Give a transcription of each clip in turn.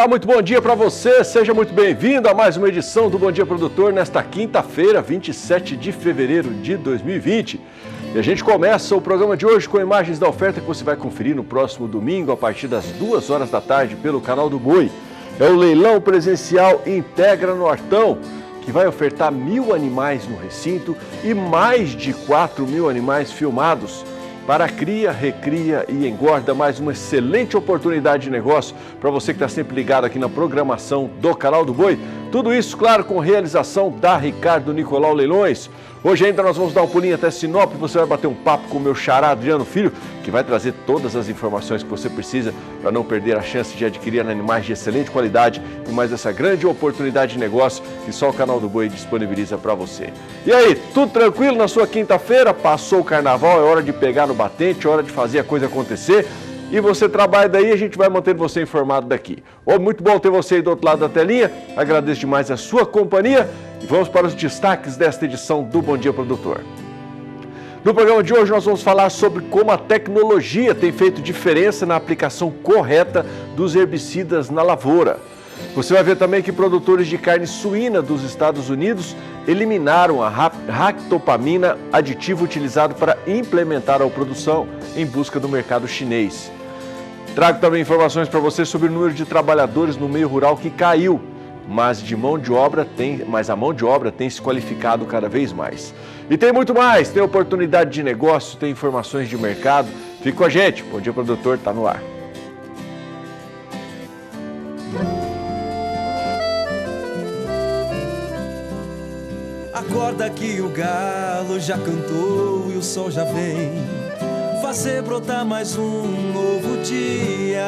Olá, muito bom dia para você, seja muito bem-vindo a mais uma edição do Bom Dia Produtor nesta quinta-feira, 27 de fevereiro de 2020. E a gente começa o programa de hoje com imagens da oferta que você vai conferir no próximo domingo a partir das 2 horas da tarde pelo canal do Boi. É o leilão presencial Integra Nortão, que vai ofertar 1.000 animais no recinto e mais de 4.000 animais filmados. Para cria, recria e engorda, mais uma excelente oportunidade de negócio para você que está sempre ligado aqui na programação do Canal do Boi. Tudo isso, claro, com realização da Ricardo Nicolau Leilões. Hoje ainda nós vamos dar um pulinho até Sinop, você vai bater um papo com o meu xará Adriano Filho, que vai trazer todas as informações que você precisa para não perder a chance de adquirir animais de excelente qualidade e mais essa grande oportunidade de negócio que só o Canal do Boi disponibiliza para você. E aí, tudo tranquilo na sua quinta-feira? Passou o carnaval, é hora de pegar no batente, é hora de fazer a coisa acontecer. E você trabalha daí, a gente vai manter você informado daqui. Muito bom ter você aí do outro lado da telinha, agradeço demais a sua companhia e vamos para os destaques desta edição do Bom Dia Produtor. No programa de hoje nós vamos falar sobre como a tecnologia tem feito diferença na aplicação correta dos herbicidas na lavoura. Você vai ver também que produtores de carne suína dos Estados Unidos eliminaram a ractopamina, aditivo utilizado para implementar a produção em busca do mercado chinês. Trago também informações para você sobre o número de trabalhadores no meio rural que caiu, mas a mão de obra tem se qualificado cada vez mais. E tem muito mais, tem oportunidade de negócio, tem informações de mercado. Fique com a gente, Bom Dia Produtor está no ar. Acorda que o galo já cantou e o sol já vem fazer brotar mais um novo dia.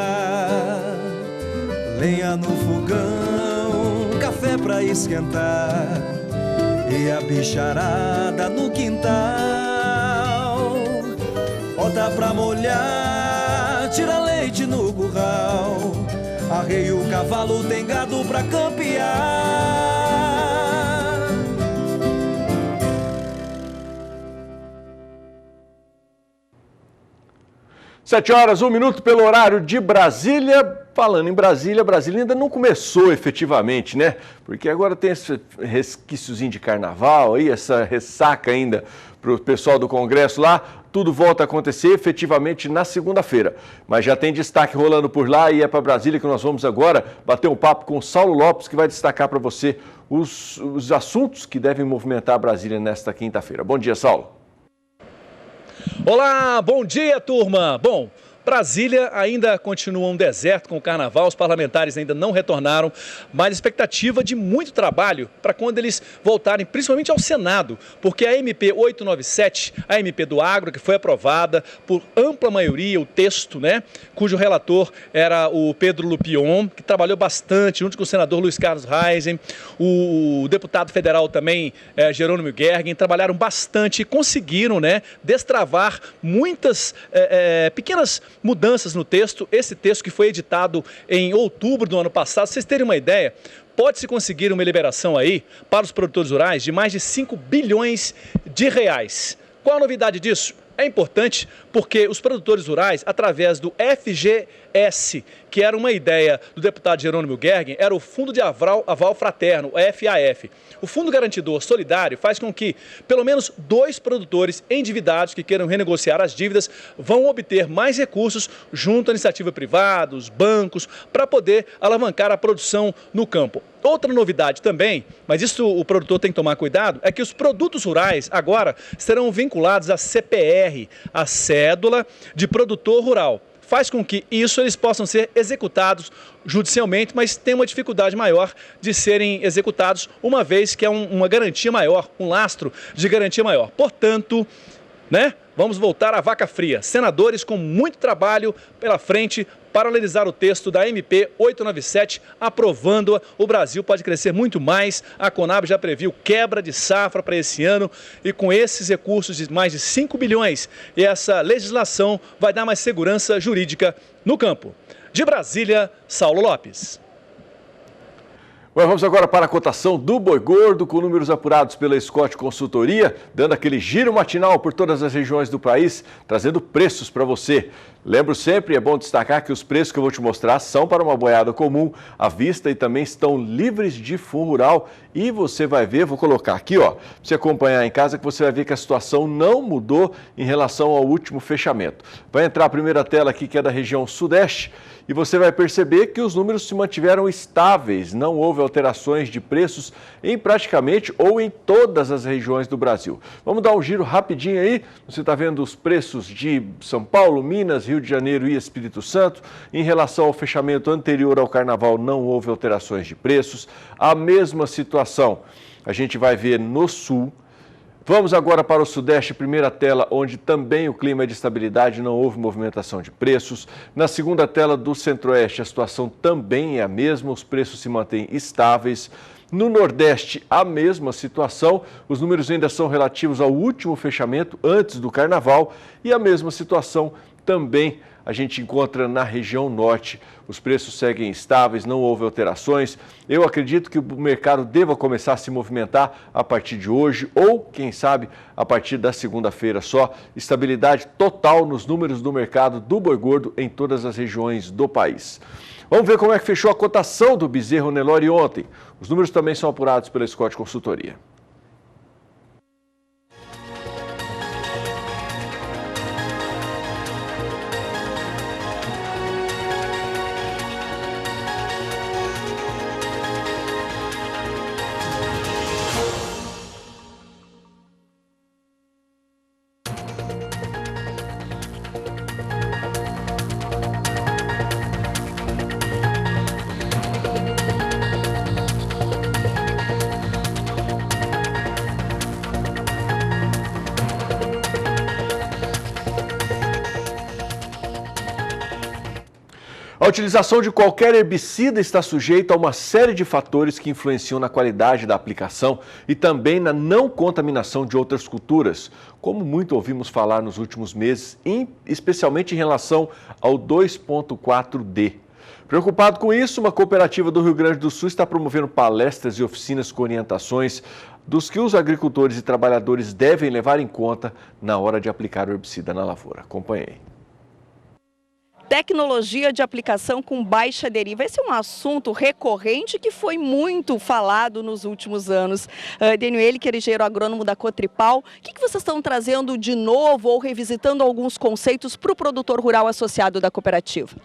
Lenha no fogão, café pra esquentar e a bicharada no quintal. Bota pra molhar, tira leite no curral, arreia o cavalo, tem gado pra campear. 7 horas, 1 minuto pelo horário de Brasília. Falando em Brasília, Brasília ainda não começou efetivamente, né? Porque agora tem esse resquíciozinho de carnaval aí, essa ressaca ainda para o pessoal do Congresso lá. Tudo volta a acontecer efetivamente na segunda-feira. Mas já tem destaque rolando por lá e é para Brasília que nós vamos agora bater um papo com o Saulo Lopes, que vai destacar para você os assuntos que devem movimentar Brasília nesta quinta-feira. Bom dia, Saulo. Olá, bom dia, turma. Bom, Brasília ainda continua um deserto com o carnaval, os parlamentares ainda não retornaram, mas expectativa de muito trabalho para quando eles voltarem, principalmente ao Senado, porque a MP 897, a MP do Agro, que foi aprovada por ampla maioria, o texto, né, cujo relator era o Pedro Lupion, que trabalhou bastante junto com o senador Luiz Carlos Reisen, o deputado federal também, Jerônimo Gergen, trabalharam bastante e conseguiram, né, destravar muitas pequenas mudanças no texto, esse texto que foi editado em outubro do ano passado. Vocês terem uma ideia, pode-se conseguir uma liberação aí para os produtores rurais de mais de 5 bilhões de reais. Qual a novidade disso? É importante porque os produtores rurais, através do FGS, que era uma ideia do deputado Jerônimo Gergen, era o Fundo de Aval Fraterno, o FAF. O Fundo Garantidor Solidário faz com que pelo menos 2 produtores endividados que queiram renegociar as dívidas vão obter mais recursos junto à iniciativa privada, os bancos, para poder alavancar a produção no campo. Outra novidade também, mas isso o produtor tem que tomar cuidado, é que os produtos rurais agora serão vinculados à CPR, a cédula de produtor rural. Faz com que isso eles possam ser executados judicialmente, mas tem uma dificuldade maior de serem executados, uma vez que é uma garantia maior, um lastro de garantia maior. Portanto, né, vamos voltar à vaca fria. Senadores com muito trabalho pela frente para analisar o texto da MP 897, aprovando-a. O Brasil pode crescer muito mais. A Conab já previu quebra de safra para esse ano e com esses recursos de mais de 5 bilhões, essa legislação vai dar mais segurança jurídica no campo. De Brasília, Saulo Lopes. Bom, vamos agora para a cotação do boi gordo, com números apurados pela Scott Consultoria, dando aquele giro matinal por todas as regiões do país, trazendo preços para você. Lembro sempre, é bom destacar que os preços que eu vou te mostrar são para uma boiada comum, à vista, e também estão livres de FUN rural. E você vai ver, vou colocar aqui, ó, para você acompanhar em casa, que você vai ver que a situação não mudou em relação ao último fechamento. Vai entrar a primeira tela aqui, que é da região sudeste, e você vai perceber que os números se mantiveram estáveis, não houve alterações de preços em praticamente ou em todas as regiões do Brasil. Vamos dar um giro rapidinho aí, você está vendo os preços de São Paulo, Minas, Rio de Janeiro e Espírito Santo. Em relação ao fechamento anterior ao Carnaval, não houve alterações de preços. A mesma situação a gente vai ver no Sul. Vamos agora para o Sudeste, primeira tela, onde também o clima é de estabilidade, não houve movimentação de preços. Na segunda tela do Centro-Oeste, a situação também é a mesma, os preços se mantêm estáveis. No Nordeste, a mesma situação, os números ainda são relativos ao último fechamento, antes do Carnaval, e a mesma situação também a gente encontra na região Norte. Os preços seguem estáveis, não houve alterações. Eu acredito que o mercado deva começar a se movimentar a partir de hoje ou, quem sabe, a partir da segunda-feira só. Estabilidade total nos números do mercado do boi gordo em todas as regiões do país. Vamos ver como é que fechou a cotação do bezerro Nelore ontem. Os números também são apurados pela Scott Consultoria. A utilização de qualquer herbicida está sujeita a uma série de fatores que influenciam na qualidade da aplicação e também na não contaminação de outras culturas, como muito ouvimos falar nos últimos meses, especialmente em relação ao 2,4-D. Preocupado com isso, uma cooperativa do Rio Grande do Sul está promovendo palestras e oficinas com orientações dos que os agricultores e trabalhadores devem levar em conta na hora de aplicar o herbicida na lavoura. Acompanhe aí. Tecnologia de aplicação com baixa deriva. Esse é um assunto recorrente que foi muito falado nos últimos anos. Daniel, que é engenheiro agrônomo da Cotripal, o que vocês estão trazendo de novo ou revisitando alguns conceitos para o produtor rural associado da cooperativa?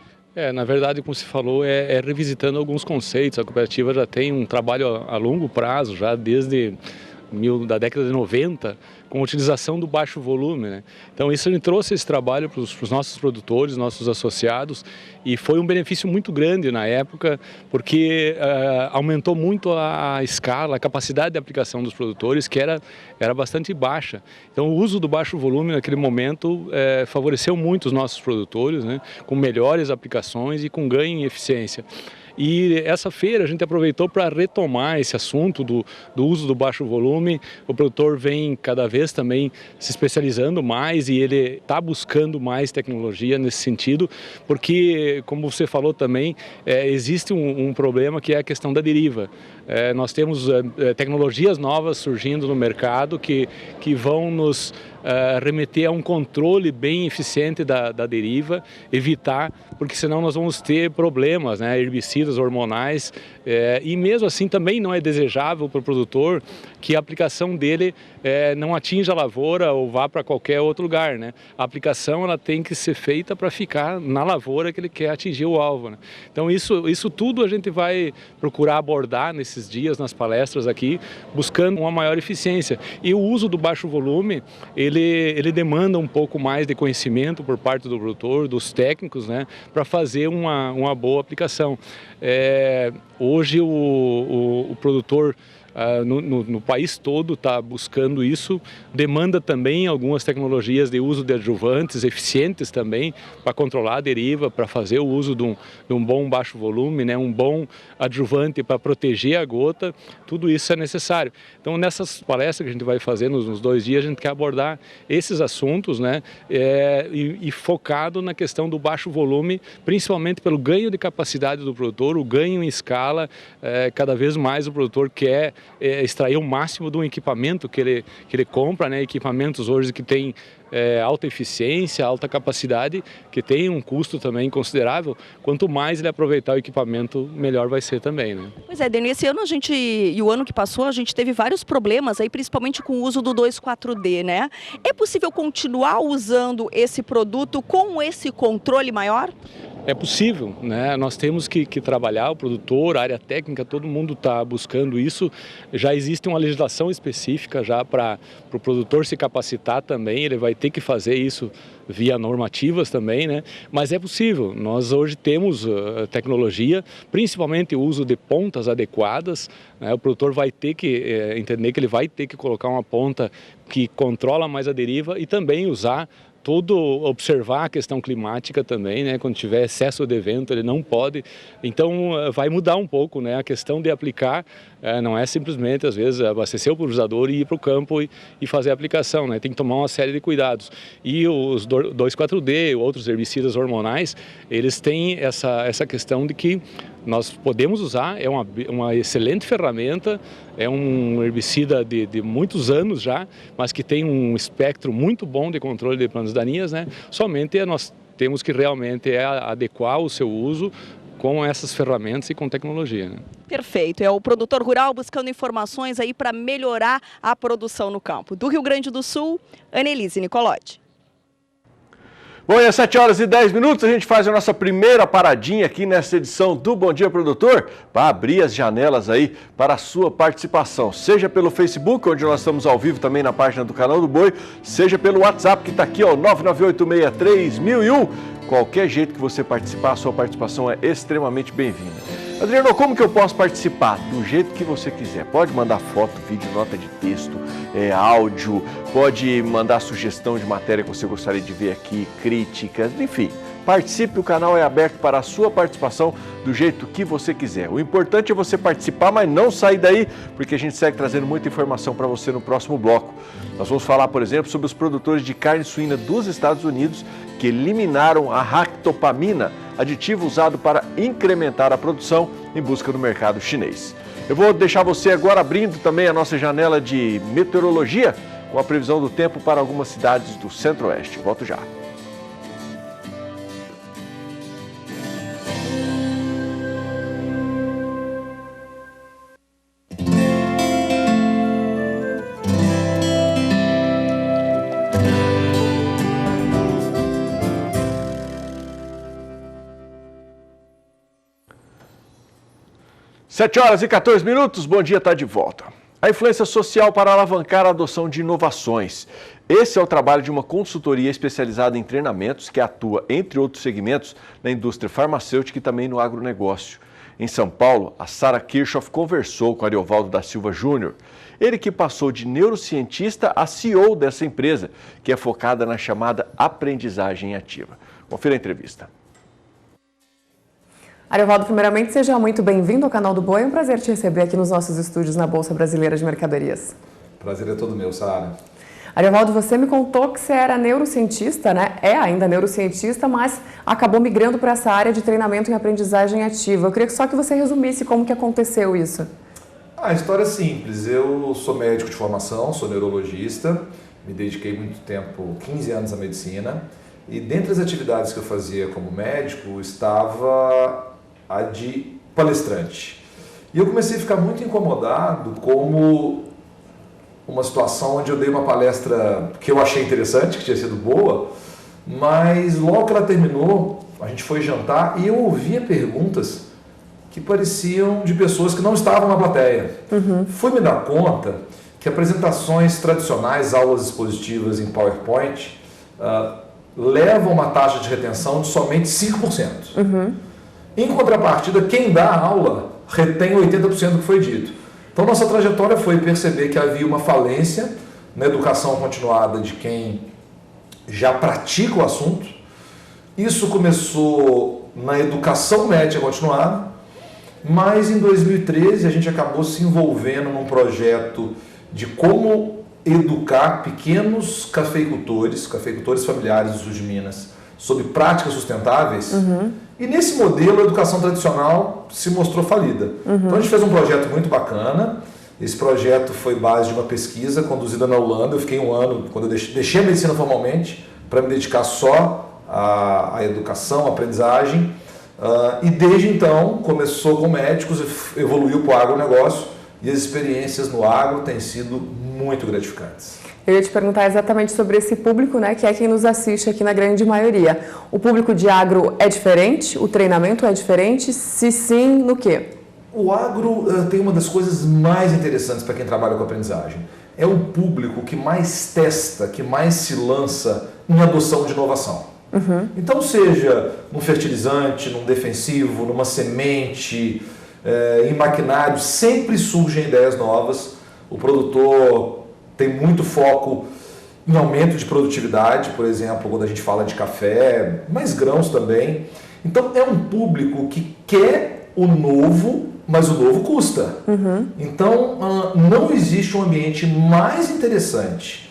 Na verdade, como se falou, é revisitando alguns conceitos. A cooperativa já tem um trabalho a longo prazo, já desde da década de 90, com a utilização do baixo volume, né? Então isso trouxe esse trabalho para os nossos produtores, nossos associados, e foi um benefício muito grande na época, porque aumentou muito a escala, a capacidade de aplicação dos produtores, que era bastante baixa. Então o uso do baixo volume naquele momento favoreceu muito os nossos produtores, né? Com melhores aplicações e com ganho em eficiência. E essa feira a gente aproveitou para retomar esse assunto do uso do baixo volume. O produtor vem cada vez também se especializando mais e ele está buscando mais tecnologia nesse sentido, porque, como você falou também, existe um problema que é a questão da deriva. Nós temos tecnologias novas surgindo no mercado que vão nos remeter a um controle bem eficiente da deriva, evitar, porque senão nós vamos ter problemas, né, herbicidas hormonais, e mesmo assim também não é desejável para o produtor que a aplicação dele não atinja a lavoura ou vá para qualquer outro lugar, né? A aplicação ela tem que ser feita para ficar na lavoura que ele quer atingir o alvo, né? Então isso tudo a gente vai procurar abordar nesses dias nas palestras aqui, buscando uma maior eficiência. E o uso do baixo volume, ele demanda um pouco mais de conhecimento por parte do produtor, dos técnicos, né, para fazer uma boa aplicação. Hoje o produtor no país todo está buscando isso, demanda também algumas tecnologias de uso de adjuvantes eficientes também para controlar a deriva, para fazer o uso de um bom baixo volume, né, um bom adjuvante para proteger a gota, tudo isso é necessário. Então nessas palestras que a gente vai fazer nos 2 dias, a gente quer abordar esses assuntos, né, e focado na questão do baixo volume, principalmente pelo ganho de capacidade do produtor, o ganho em escala, cada vez mais o produtor quer extrair o máximo de um equipamento que ele compra, né, equipamentos hoje que tem alta eficiência, alta capacidade, que tem um custo também considerável. Quanto mais ele aproveitar o equipamento, melhor vai ser também, né? Pois é, Denil, esse ano e o ano que passou, a gente teve vários problemas aí, principalmente com o uso do 2,4-D, né? É possível continuar usando esse produto com esse controle maior? É possível, né? Nós temos que trabalhar, o produtor, a área técnica, todo mundo está buscando isso. Já existe uma legislação específica já para o produtor se capacitar também, ele vai ter que fazer isso via normativas também, né? Mas é possível. Nós hoje temos tecnologia, principalmente o uso de pontas adequadas, né? O produtor vai ter que entender que ele vai ter que colocar uma ponta que controla mais a deriva e também usar observar a questão climática também, né? Quando tiver excesso de vento, ele não pode. Então, vai mudar um pouco, né? A questão de aplicar não é simplesmente, às vezes, abastecer o pulverizador e ir para o campo e fazer a aplicação, né? Tem que tomar uma série de cuidados. E os 2,4-D, outros herbicidas hormonais, eles têm essa questão de que nós podemos usar, é uma excelente ferramenta, é um herbicida de muitos anos já, mas que tem um espectro muito bom de controle de plantas daninhas, né? Somente nós temos que realmente adequar o seu uso com essas ferramentas e com tecnologia, né? Perfeito, é o produtor rural buscando informações aí para melhorar a produção no campo. Do Rio Grande do Sul, Annelise Nicolotti. Bom, e às 7h10, a gente faz a nossa primeira paradinha aqui nessa edição do Bom Dia Produtor, para abrir as janelas aí para a sua participação, seja pelo Facebook, onde nós estamos ao vivo também na página do Canal do Boi, seja pelo WhatsApp, que está aqui, ó, 998633001. Qualquer jeito que você participar, a sua participação é extremamente bem-vinda. Adriano, como que eu posso participar? Do jeito que você quiser. Pode mandar foto, vídeo, nota de texto, áudio, pode mandar sugestão de matéria que você gostaria de ver aqui, críticas, enfim. Participe, o canal é aberto para a sua participação do jeito que você quiser. O importante é você participar, mas não sair daí, porque a gente segue trazendo muita informação para você no próximo bloco. Nós vamos falar, por exemplo, sobre os produtores de carne suína dos Estados Unidos que eliminaram a ractopamina, aditivo usado para incrementar a produção em busca do mercado chinês. Eu vou deixar você agora abrindo também a nossa janela de meteorologia com a previsão do tempo para algumas cidades do Centro-Oeste. Volto já. Sete horas e 14 minutos, bom dia, está de volta. A influência social para alavancar a adoção de inovações. Esse é o trabalho de uma consultoria especializada em treinamentos que atua, entre outros segmentos, na indústria farmacêutica e também no agronegócio. Em São Paulo, a Sara Kirchhoff conversou com Ariovaldo da Silva Júnior. Ele que passou de neurocientista a CEO dessa empresa, que é focada na chamada aprendizagem ativa. Confira a entrevista. Ariovaldo, primeiramente, seja muito bem-vindo ao Canal do Boi. É um prazer te receber aqui nos nossos estúdios na Bolsa Brasileira de Mercadorias. Prazer é todo meu, Sara. Ariovaldo, você me contou que você era neurocientista, né? É ainda neurocientista, mas acabou migrando para essa área de treinamento em aprendizagem ativa. Eu queria só que você resumisse como que aconteceu isso. A história é simples. Eu sou médico de formação, sou neurologista, me dediquei muito tempo, 15 anos à medicina, e dentre as atividades que eu fazia como médico estava a de palestrante. E eu comecei a ficar muito incomodado como uma situação onde eu dei uma palestra que eu achei interessante, que tinha sido boa, mas logo que ela terminou, a gente foi jantar e eu ouvia perguntas que pareciam de pessoas que não estavam na plateia. Fui me dar conta que apresentações tradicionais, aulas expositivas em PowerPoint, levam uma taxa de retenção de somente 5%. Em contrapartida, quem dá a aula retém 80% do que foi dito. Então, nossa trajetória foi perceber que havia uma falência na educação continuada de quem já pratica o assunto. Isso começou na educação média continuada, mas em 2013 a gente acabou se envolvendo num projeto de como educar pequenos cafeicultores familiares do sul de Minas, sobre práticas sustentáveis. E nesse modelo a educação tradicional se mostrou falida. Então a gente fez um projeto muito bacana. Esse projeto foi base de uma pesquisa conduzida na Holanda. Eu fiquei um ano, quando eu deixei a medicina formalmente, para me dedicar só à educação, à aprendizagem. E desde então começou com médicos, evoluiu para o agronegócio, e as experiências no agro têm sido muito gratificantes. Eu ia te perguntar exatamente sobre esse público, né, que é quem nos assiste aqui na grande maioria. O público de agro é diferente? O treinamento é diferente? Se sim, no quê? O agro tem uma das coisas mais interessantes para quem trabalha com aprendizagem. É o público que mais testa, que mais se lança em adoção de inovação. Então, seja num fertilizante, num defensivo, numa semente, em maquinário, sempre surgem ideias novas. O produtor tem muito foco em aumento de produtividade, por exemplo, quando a gente fala de café, mas grãos também. Então, é um público que quer o novo, mas o novo custa. Então, não existe um ambiente mais interessante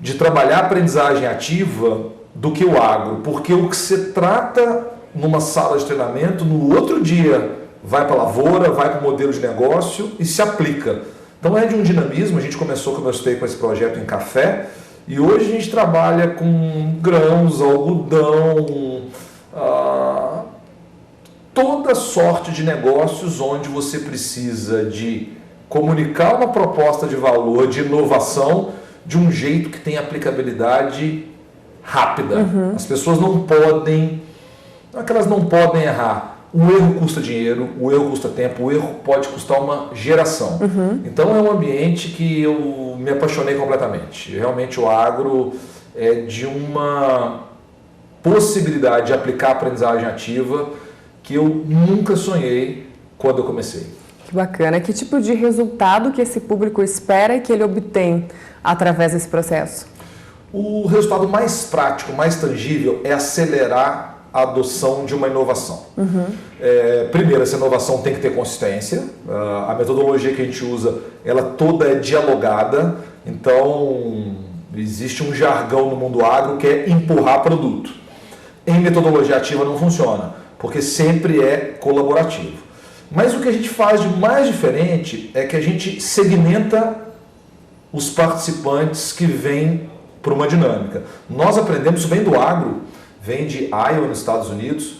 de trabalhar a aprendizagem ativa do que o agro, porque o que se trata numa sala de treinamento, no outro dia vai para a lavoura, vai para o modelo de negócio e se aplica. Então é de um dinamismo. A gente começou, como eu citei, com esse projeto em café, e hoje a gente trabalha com grãos, algodão, toda sorte de negócios onde você precisa de comunicar uma proposta de valor, de inovação, de um jeito que tem aplicabilidade rápida. As pessoas não podem errar. O erro custa dinheiro, o erro custa tempo, o erro pode custar uma geração. Então é um ambiente que eu me apaixonei completamente. Realmente o agro é de uma possibilidade de aplicar a aprendizagem ativa que eu nunca sonhei quando eu comecei. Que bacana. Que tipo de resultado que esse público espera e que ele obtém através desse processo? O resultado mais prático, mais tangível é acelerar a adoção de uma inovação. Primeiro, essa inovação tem que ter consistência. A metodologia que a gente usa, ela toda é dialogada. Então, existe um jargão no mundo agro que é empurrar produto. Em metodologia ativa não funciona, porque sempre é colaborativo. Mas o que a gente faz de mais diferente é que a gente segmenta os participantes que vêm para uma dinâmica. Nós aprendemos, isso vem do agro, vem de Iowa, nos Estados Unidos.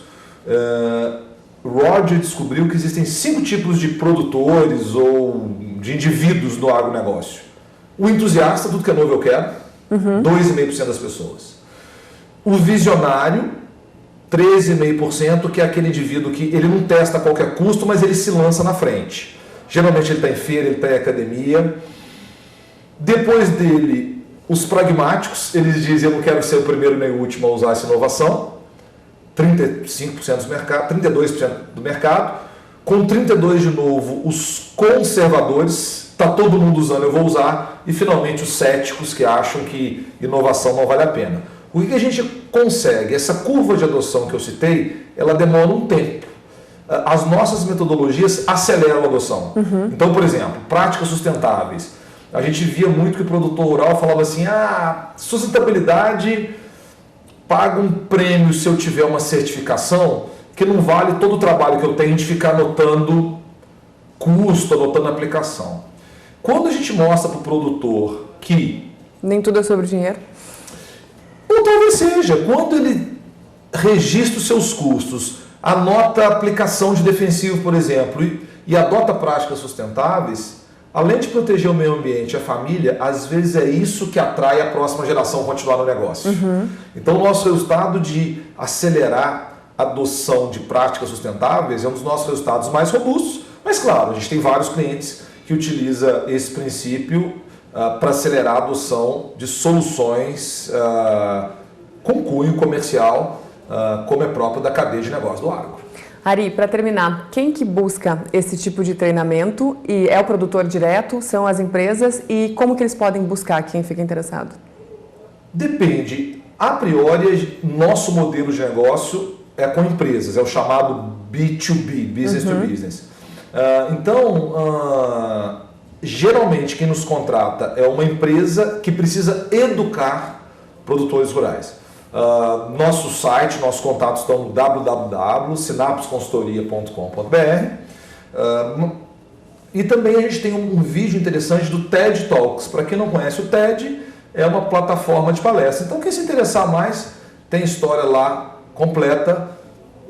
Roger descobriu que existem 5 tipos de produtores ou de indivíduos no agronegócio. O entusiasta, tudo que é novo eu quero, 2,5% das pessoas. O visionário, 13,5%, que é aquele indivíduo que ele não testa a qualquer custo, mas ele se lança na frente. Geralmente ele está em feira, ele está em academia. Depois dele, os pragmáticos, eles dizem: eu não quero ser o primeiro nem o último a usar essa inovação. 35% do mercado, 32% do mercado. Com 32% de novo, os conservadores, está todo mundo usando, eu vou usar. E finalmente os céticos que acham que inovação não vale a pena. O que a gente consegue? Essa curva de adoção que eu citei, ela demora um tempo. As nossas metodologias aceleram a adoção. Então, por exemplo, práticas sustentáveis. A gente via muito que o produtor rural falava assim: sustentabilidade paga um prêmio se eu tiver uma certificação, que não vale todo o trabalho que eu tenho de ficar anotando custo, anotando aplicação. Quando a gente mostra para o produtor que nem tudo é sobre dinheiro, ou talvez seja, quando ele registra os seus custos, anota a aplicação de defensivo, por exemplo, e adota práticas sustentáveis, além de proteger o meio ambiente e a família, às vezes é isso que atrai a próxima geração a continuar no negócio. Então, o nosso resultado de acelerar a adoção de práticas sustentáveis é um dos nossos resultados mais robustos. Mas, claro, a gente tem vários clientes que utilizam esse princípio para acelerar a adoção de soluções com cunho comercial, como é próprio da cadeia de negócio do agro. Ari, para terminar, quem que busca esse tipo de treinamento? E é o produtor direto? São as empresas? E como que eles podem buscar quem fica interessado? Depende. A priori, nosso modelo de negócio é com empresas, é o chamado B2B, Business to Business. Geralmente quem nos contrata é uma empresa que precisa educar produtores rurais. Nosso site, nossos contatos estão no www.sinapsconsultoria.com.br e também a gente tem um vídeo interessante do TED Talks. Para quem não conhece, o TED é uma plataforma de palestra. Então, quem se interessar mais, tem história lá completa.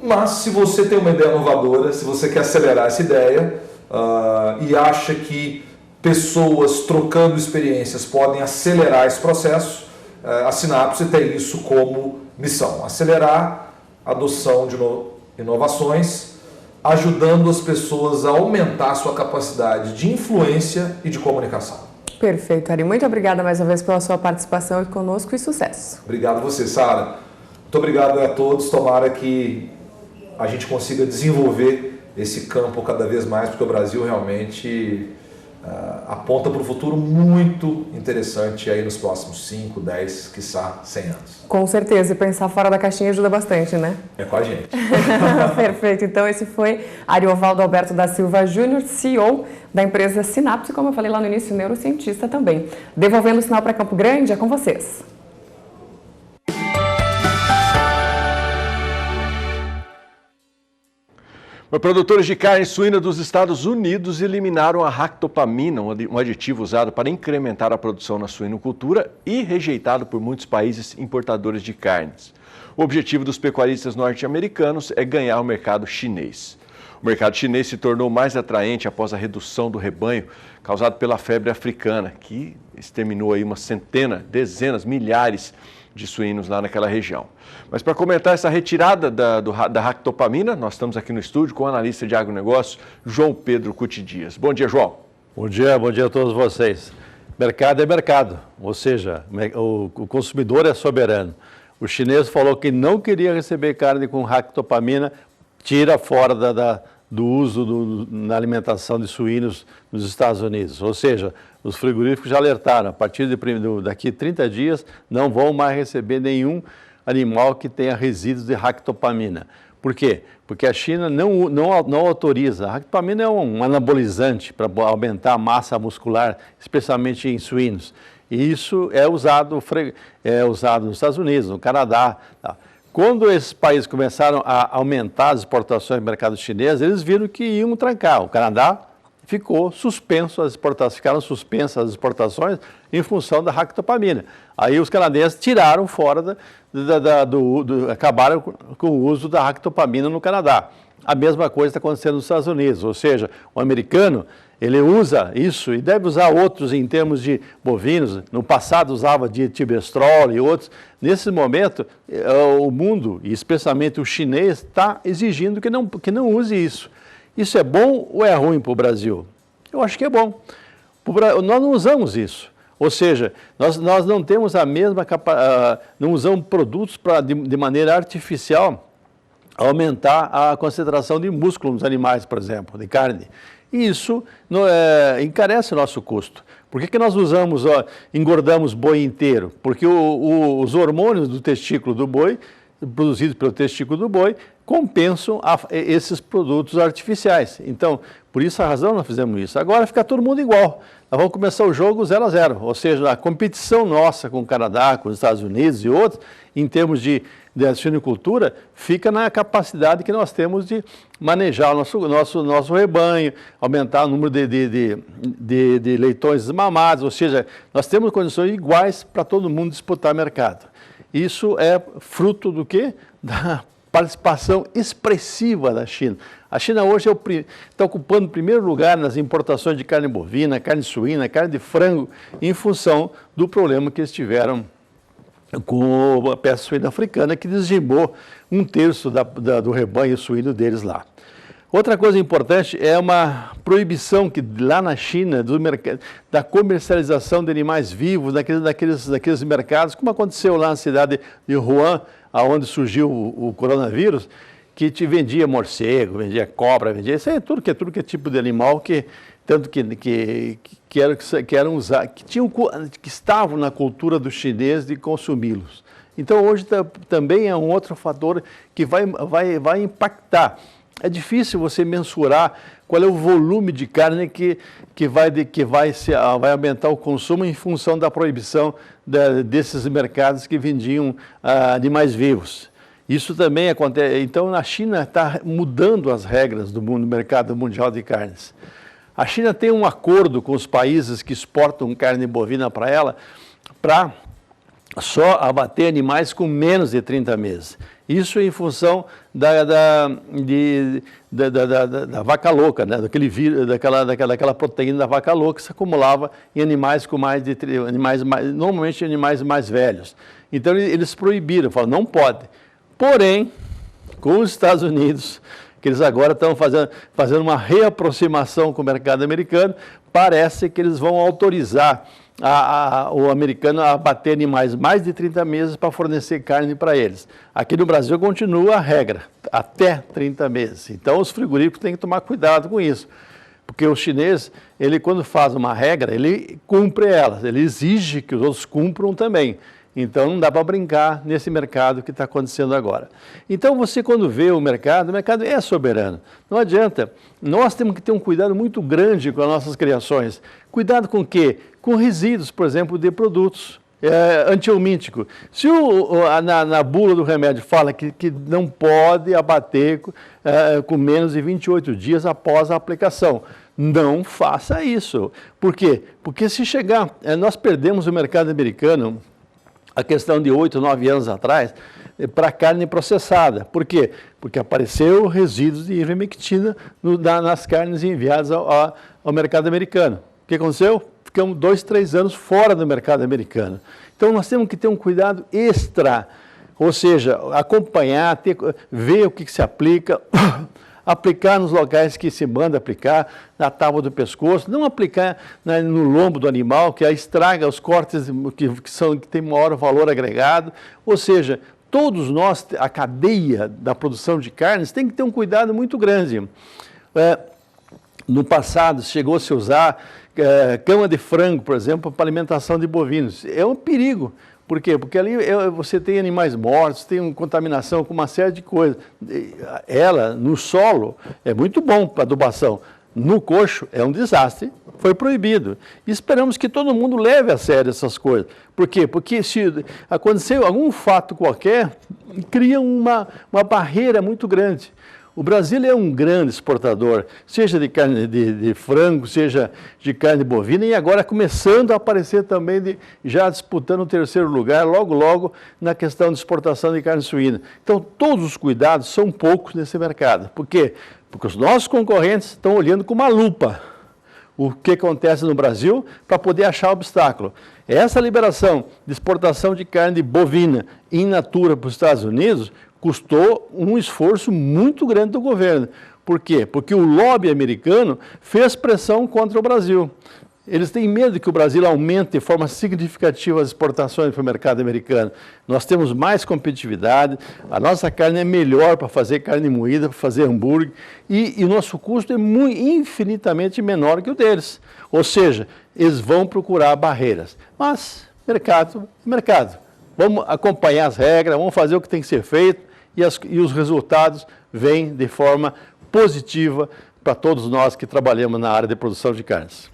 Mas se você tem uma ideia inovadora, se você quer acelerar essa ideia e acha que pessoas trocando experiências podem acelerar esse processo, a Sinapse tem isso como missão: acelerar a adoção de inovações, ajudando as pessoas a aumentar a sua capacidade de influência e de comunicação. Perfeito, Ari. Muito obrigada mais uma vez pela sua participação aqui conosco e sucesso. Obrigado a você, Sara. Muito obrigado a todos. Tomara que a gente consiga desenvolver esse campo cada vez mais, porque o Brasil realmente aponta para um futuro muito interessante aí nos próximos 5, 10, quiçá 100 anos. Com certeza, e pensar fora da caixinha ajuda bastante, né? É com a gente. Perfeito, então esse foi Ariovaldo Alberto da Silva Júnior, CEO da empresa Sinapse, como eu falei lá no início, neurocientista também. Devolvendo o sinal para Campo Grande, é com vocês. Produtores de carne suína dos Estados Unidos eliminaram a ractopamina, um aditivo usado para incrementar a produção na suinocultura e rejeitado por muitos países importadores de carnes. O objetivo dos pecuaristas norte-americanos é ganhar o mercado chinês. O mercado chinês se tornou mais atraente após a redução do rebanho causada pela febre africana, que exterminou aí uma centena, dezenas, milhares de suínos lá naquela região. Mas para comentar essa retirada da ractopamina, nós estamos aqui no estúdio com o analista de agronegócio, João Pedro Cuti Dias. Bom dia, João. Bom dia a todos vocês. Mercado é mercado, ou seja, o consumidor é soberano. O chinês falou que não queria receber carne com ractopamina, tira fora do uso na alimentação de suínos nos Estados Unidos. Ou seja, os frigoríficos já alertaram, a partir daqui 30 dias não vão mais receber nenhum animal que tenha resíduos de ractopamina. Por quê? Porque a China não autoriza. A ractopamina é um anabolizante para aumentar a massa muscular, especialmente em suínos. E isso é usado nos Estados Unidos, no Canadá. Tá? Quando esses países começaram a aumentar as exportações no mercado chinês, eles viram que iam trancar. O Canadá ficaram suspensas as exportações em função da ractopamina. Aí os canadenses tiraram fora, acabaram com o uso da ractopamina no Canadá. A mesma coisa está acontecendo nos Estados Unidos, ou seja, o americano, ele usa isso e deve usar outros em termos de bovinos. No passado usava dietilbestrol e outros. Nesse momento, o mundo, e especialmente o chinês, está exigindo que não use isso. Isso é bom ou é ruim para o Brasil? Eu acho que é bom. Nós não usamos isso. Ou seja, nós não temos a mesma capacidade, não usamos produtos de maneira artificial aumentar a concentração de músculo nos animais, por exemplo, de carne. E isso encarece o nosso custo. Por que nós engordamos boi inteiro? Porque os hormônios do testículo do boi, produzidos pelo testículo do boi, compensam esses produtos artificiais. Então, por essa razão nós fizemos isso. Agora fica todo mundo igual. Nós vamos começar o jogo 0-0, ou seja, a competição nossa com o Canadá, com os Estados Unidos e outros, em termos de suinocultura, fica na capacidade que nós temos de manejar o nosso rebanho, aumentar o número de leitões desmamados, ou seja, nós temos condições iguais para todo mundo disputar mercado. Isso é fruto do quê? Da participação expressiva da China. A China hoje está ocupando o primeiro lugar nas importações de carne bovina, carne suína, carne de frango, em função do problema que eles tiveram com a peste suína africana, que dizimou 1/3 do rebanho suíno deles lá. Outra coisa importante é uma proibição que lá na China da comercialização de animais vivos naqueles mercados, como aconteceu lá na cidade de Wuhan, onde surgiu o coronavírus, que te vendia morcego, vendia cobra, vendia isso é tudo que é tipo de animal que tanto que estavam na cultura do chinês de consumi-los. Então hoje também é um outro fator que vai impactar. É difícil você mensurar qual é o volume de carne que vai aumentar o consumo em função da proibição desses mercados que vendiam animais vivos. Isso também acontece. Então, na China está mudando as regras do mercado mundial de carnes. A China tem um acordo com os países que exportam carne bovina para ela, para só abater animais com menos de 30 meses. Isso em função da vaca louca, né? daquela proteína da vaca louca que se acumulava em animais com normalmente animais mais velhos. Então eles proibiram, falaram, não pode. Porém, com os Estados Unidos, que eles agora estão fazendo uma reaproximação com o mercado americano, parece que eles vão autorizar o americano a abater animais mais de 30 meses para fornecer carne para eles. Aqui no Brasil continua a regra, até 30 meses. Então os frigoríficos têm que tomar cuidado com isso. Porque o chinês, ele quando faz uma regra, ele cumpre ela, ele exige que os outros cumpram também. Então não dá para brincar nesse mercado que está acontecendo agora. Então você quando vê o mercado é soberano. Não adianta. Nós temos que ter um cuidado muito grande com as nossas criações. Cuidado com o quê? Com resíduos, por exemplo, de produtos antihelmínticos. Se na bula do remédio fala que não pode abater com menos de 28 dias após a aplicação, não faça isso. Por quê? Porque se chegar... nós perdemos o mercado americano a questão de 8, 9 anos atrás, para carne processada. Por quê? Porque apareceu resíduos de ivermectina nas carnes enviadas ao mercado americano. O que aconteceu? Ficamos 2, 3 anos fora do mercado americano. Então nós temos que ter um cuidado extra, ou seja, acompanhar, ver o que se aplica, aplicar nos locais que se manda aplicar, na tábua do pescoço, não aplicar no lombo do animal, que estraga os cortes que tem maior valor agregado. Ou seja, todos nós, a cadeia da produção de carnes, tem que ter um cuidado muito grande. No passado, chegou-se a usar cama de frango, por exemplo, para alimentação de bovinos. É um perigo. Por quê? Porque ali você tem animais mortos, tem contaminação com uma série de coisas. Ela, no solo, é muito bom para adubação. No coxo, é um desastre, foi proibido. E esperamos que todo mundo leve a sério essas coisas. Por quê? Porque se acontecer algum fato qualquer, cria uma barreira muito grande. O Brasil é um grande exportador, seja de carne de frango, seja de carne bovina, e agora começando a aparecer também, já disputando o 3º lugar, logo na questão de exportação de carne suína. Então, todos os cuidados são poucos nesse mercado. Por quê? Porque os nossos concorrentes estão olhando com uma lupa o que acontece no Brasil para poder achar obstáculo. Essa liberação de exportação de carne bovina in natura para os Estados Unidos custou um esforço muito grande do governo. Por quê? Porque o lobby americano fez pressão contra o Brasil. Eles têm medo de que o Brasil aumente de forma significativa as exportações para o mercado americano. Nós temos mais competitividade, a nossa carne é melhor para fazer carne moída, para fazer hambúrguer, e o nosso custo é infinitamente menor que o deles. Ou seja, eles vão procurar barreiras. Mas, mercado. Vamos acompanhar as regras, vamos fazer o que tem que ser feito, e os resultados vêm de forma positiva para todos nós que trabalhamos na área de produção de carnes.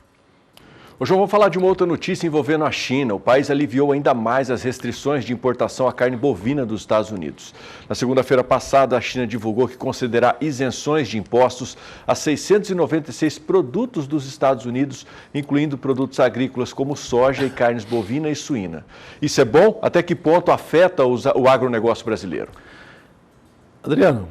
Hoje eu vou falar de uma outra notícia envolvendo a China. O país aliviou ainda mais as restrições de importação à carne bovina dos Estados Unidos. Na segunda-feira passada, a China divulgou que concederá isenções de impostos a 696 produtos dos Estados Unidos, incluindo produtos agrícolas como soja e carnes bovina e suína. Isso é bom? Até que ponto afeta o agronegócio brasileiro? Adriano,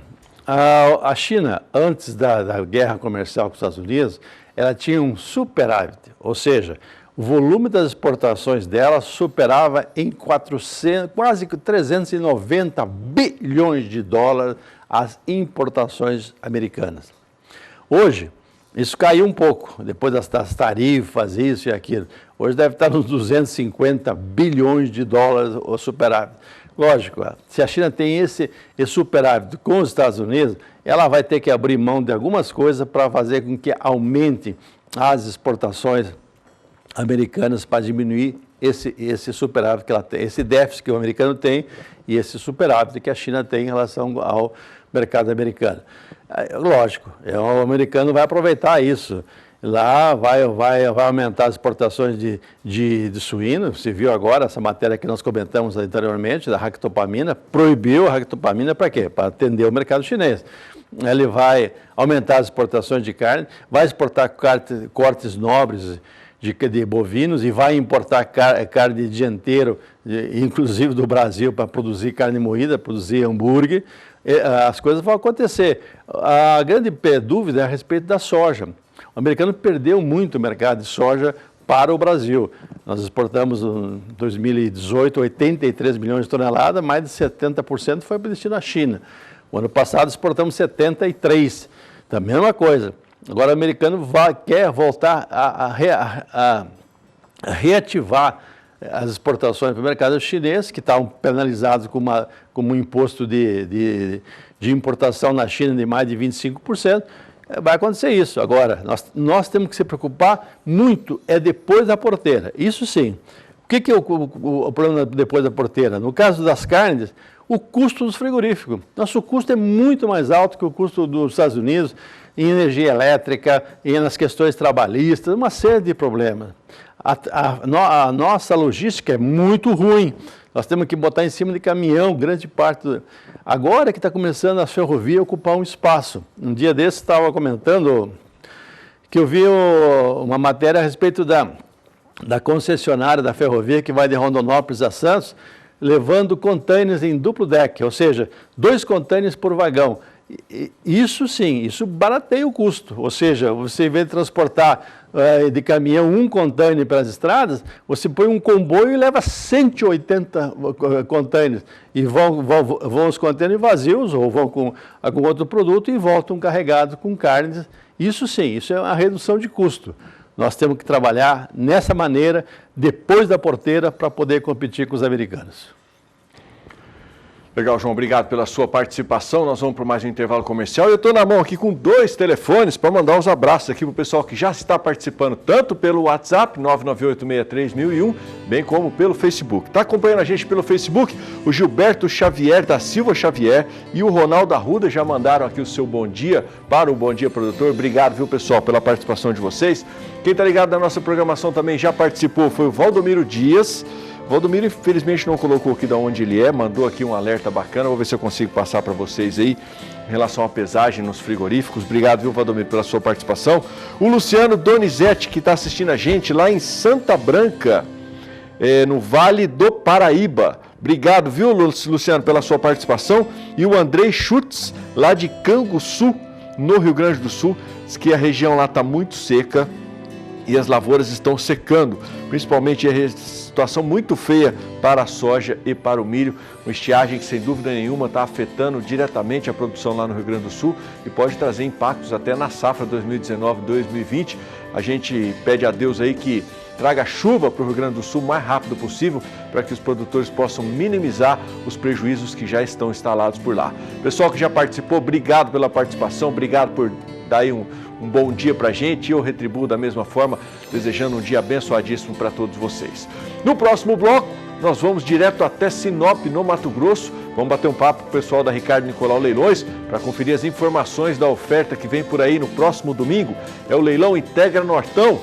a China, antes da guerra comercial com os Estados Unidos, ela tinha um superávit, ou seja, o volume das exportações dela superava em quase 390 bilhões de dólares as importações americanas. Hoje, Isso caiu um pouco, depois das tarifas, isso e aquilo. Hoje deve estar nos 250 bilhões de dólares o superávit. Lógico, se a China tem esse superávit com os Estados Unidos, ela vai ter que abrir mão de algumas coisas para fazer com que aumente as exportações americanas para diminuir esse superávit que ela tem, esse déficit que o americano tem e esse superávit que a China tem em relação ao mercado americano. Lógico, o americano vai aproveitar isso. Lá vai aumentar as exportações de suíno. Você viu agora essa matéria que nós comentamos anteriormente, da ractopamina, proibiu a ractopamina para quê? Para atender o mercado chinês. Ele vai aumentar as exportações de carne, vai exportar cortes nobres de bovinos e vai importar carne de dianteiro, inclusive do Brasil, para produzir carne moída, produzir hambúrguer. As coisas vão acontecer. A grande dúvida é a respeito da soja. O americano perdeu muito o mercado de soja para o Brasil. Nós exportamos em 2018 83 milhões de toneladas, mais de 70% foi para o destino à China. O ano passado exportamos 73, da mesma coisa. Agora o americano quer voltar a reativar as exportações para o mercado chinês, que estavam penalizados com um imposto de importação na China de mais de 25%. Vai acontecer isso. Agora, nós temos que se preocupar muito depois da porteira. Isso sim. O que é o problema depois da porteira? No caso das carnes, o custo dos frigoríficos. Nosso custo é muito mais alto que o custo dos Estados Unidos em energia elétrica, e nas questões trabalhistas, uma série de problemas. A nossa logística é muito ruim. Nós temos que botar em cima de caminhão, grande parte. Agora que está começando a ferrovia a ocupar um espaço. Um dia desses estava comentando que eu vi uma matéria a respeito da concessionária da ferrovia que vai de Rondonópolis a Santos, levando containers em duplo deck, ou seja, 2 containers por vagão. Isso sim, isso barateia o custo, ou seja, você em vez de transportar de caminhão um container pelas estradas, você põe um comboio e leva 180 containers, e vão os containers vazios, ou vão com algum outro produto e voltam carregados com carnes. Isso sim, isso é uma redução de custo. Nós temos que trabalhar nessa maneira, depois da porteira, para poder competir com os americanos. Legal, João, obrigado pela sua participação. Nós vamos para mais um intervalo comercial. Eu estou na mão aqui com 2 telefones para mandar uns abraços aqui para o pessoal que já está participando, tanto pelo WhatsApp, 998631001, bem como pelo Facebook. Está acompanhando a gente pelo Facebook? O Gilberto Xavier da Silva Xavier e o Ronaldo Arruda já mandaram aqui o seu bom dia para o Bom Dia Produtor. Obrigado, viu, pessoal, pela participação de vocês. Quem está ligado na nossa programação também já participou foi o Valdomiro Dias. Valdomiro, infelizmente, não colocou aqui de onde ele é, mandou aqui um alerta bacana, vou ver se eu consigo passar para vocês aí, em relação à pesagem nos frigoríficos. Obrigado, viu, Valdomiro, pela sua participação. O Luciano Donizete, que está assistindo a gente lá em Santa Branca, no Vale do Paraíba. Obrigado, viu, Luciano, pela sua participação. E o Andrei Schutz, lá de Canguçu, no Rio Grande do Sul, diz que a região lá está muito seca e as lavouras estão secando, principalmente a situação muito feia para a soja e para o milho, uma estiagem que sem dúvida nenhuma está afetando diretamente a produção lá no Rio Grande do Sul e pode trazer impactos até na safra 2019-2020. A gente pede a Deus aí que traga chuva para o Rio Grande do Sul o mais rápido possível para que os produtores possam minimizar os prejuízos que já estão instalados por lá. Pessoal que já participou, obrigado pela participação, obrigado por dar aí um bom dia para a gente, e eu retribuo da mesma forma, desejando um dia abençoadíssimo para todos vocês. No próximo bloco, nós vamos direto até Sinop, no Mato Grosso. Vamos bater um papo com o pessoal da Ricardo Nicolau Leilões para conferir as informações da oferta que vem por aí no próximo domingo. É o leilão Integra Nortão,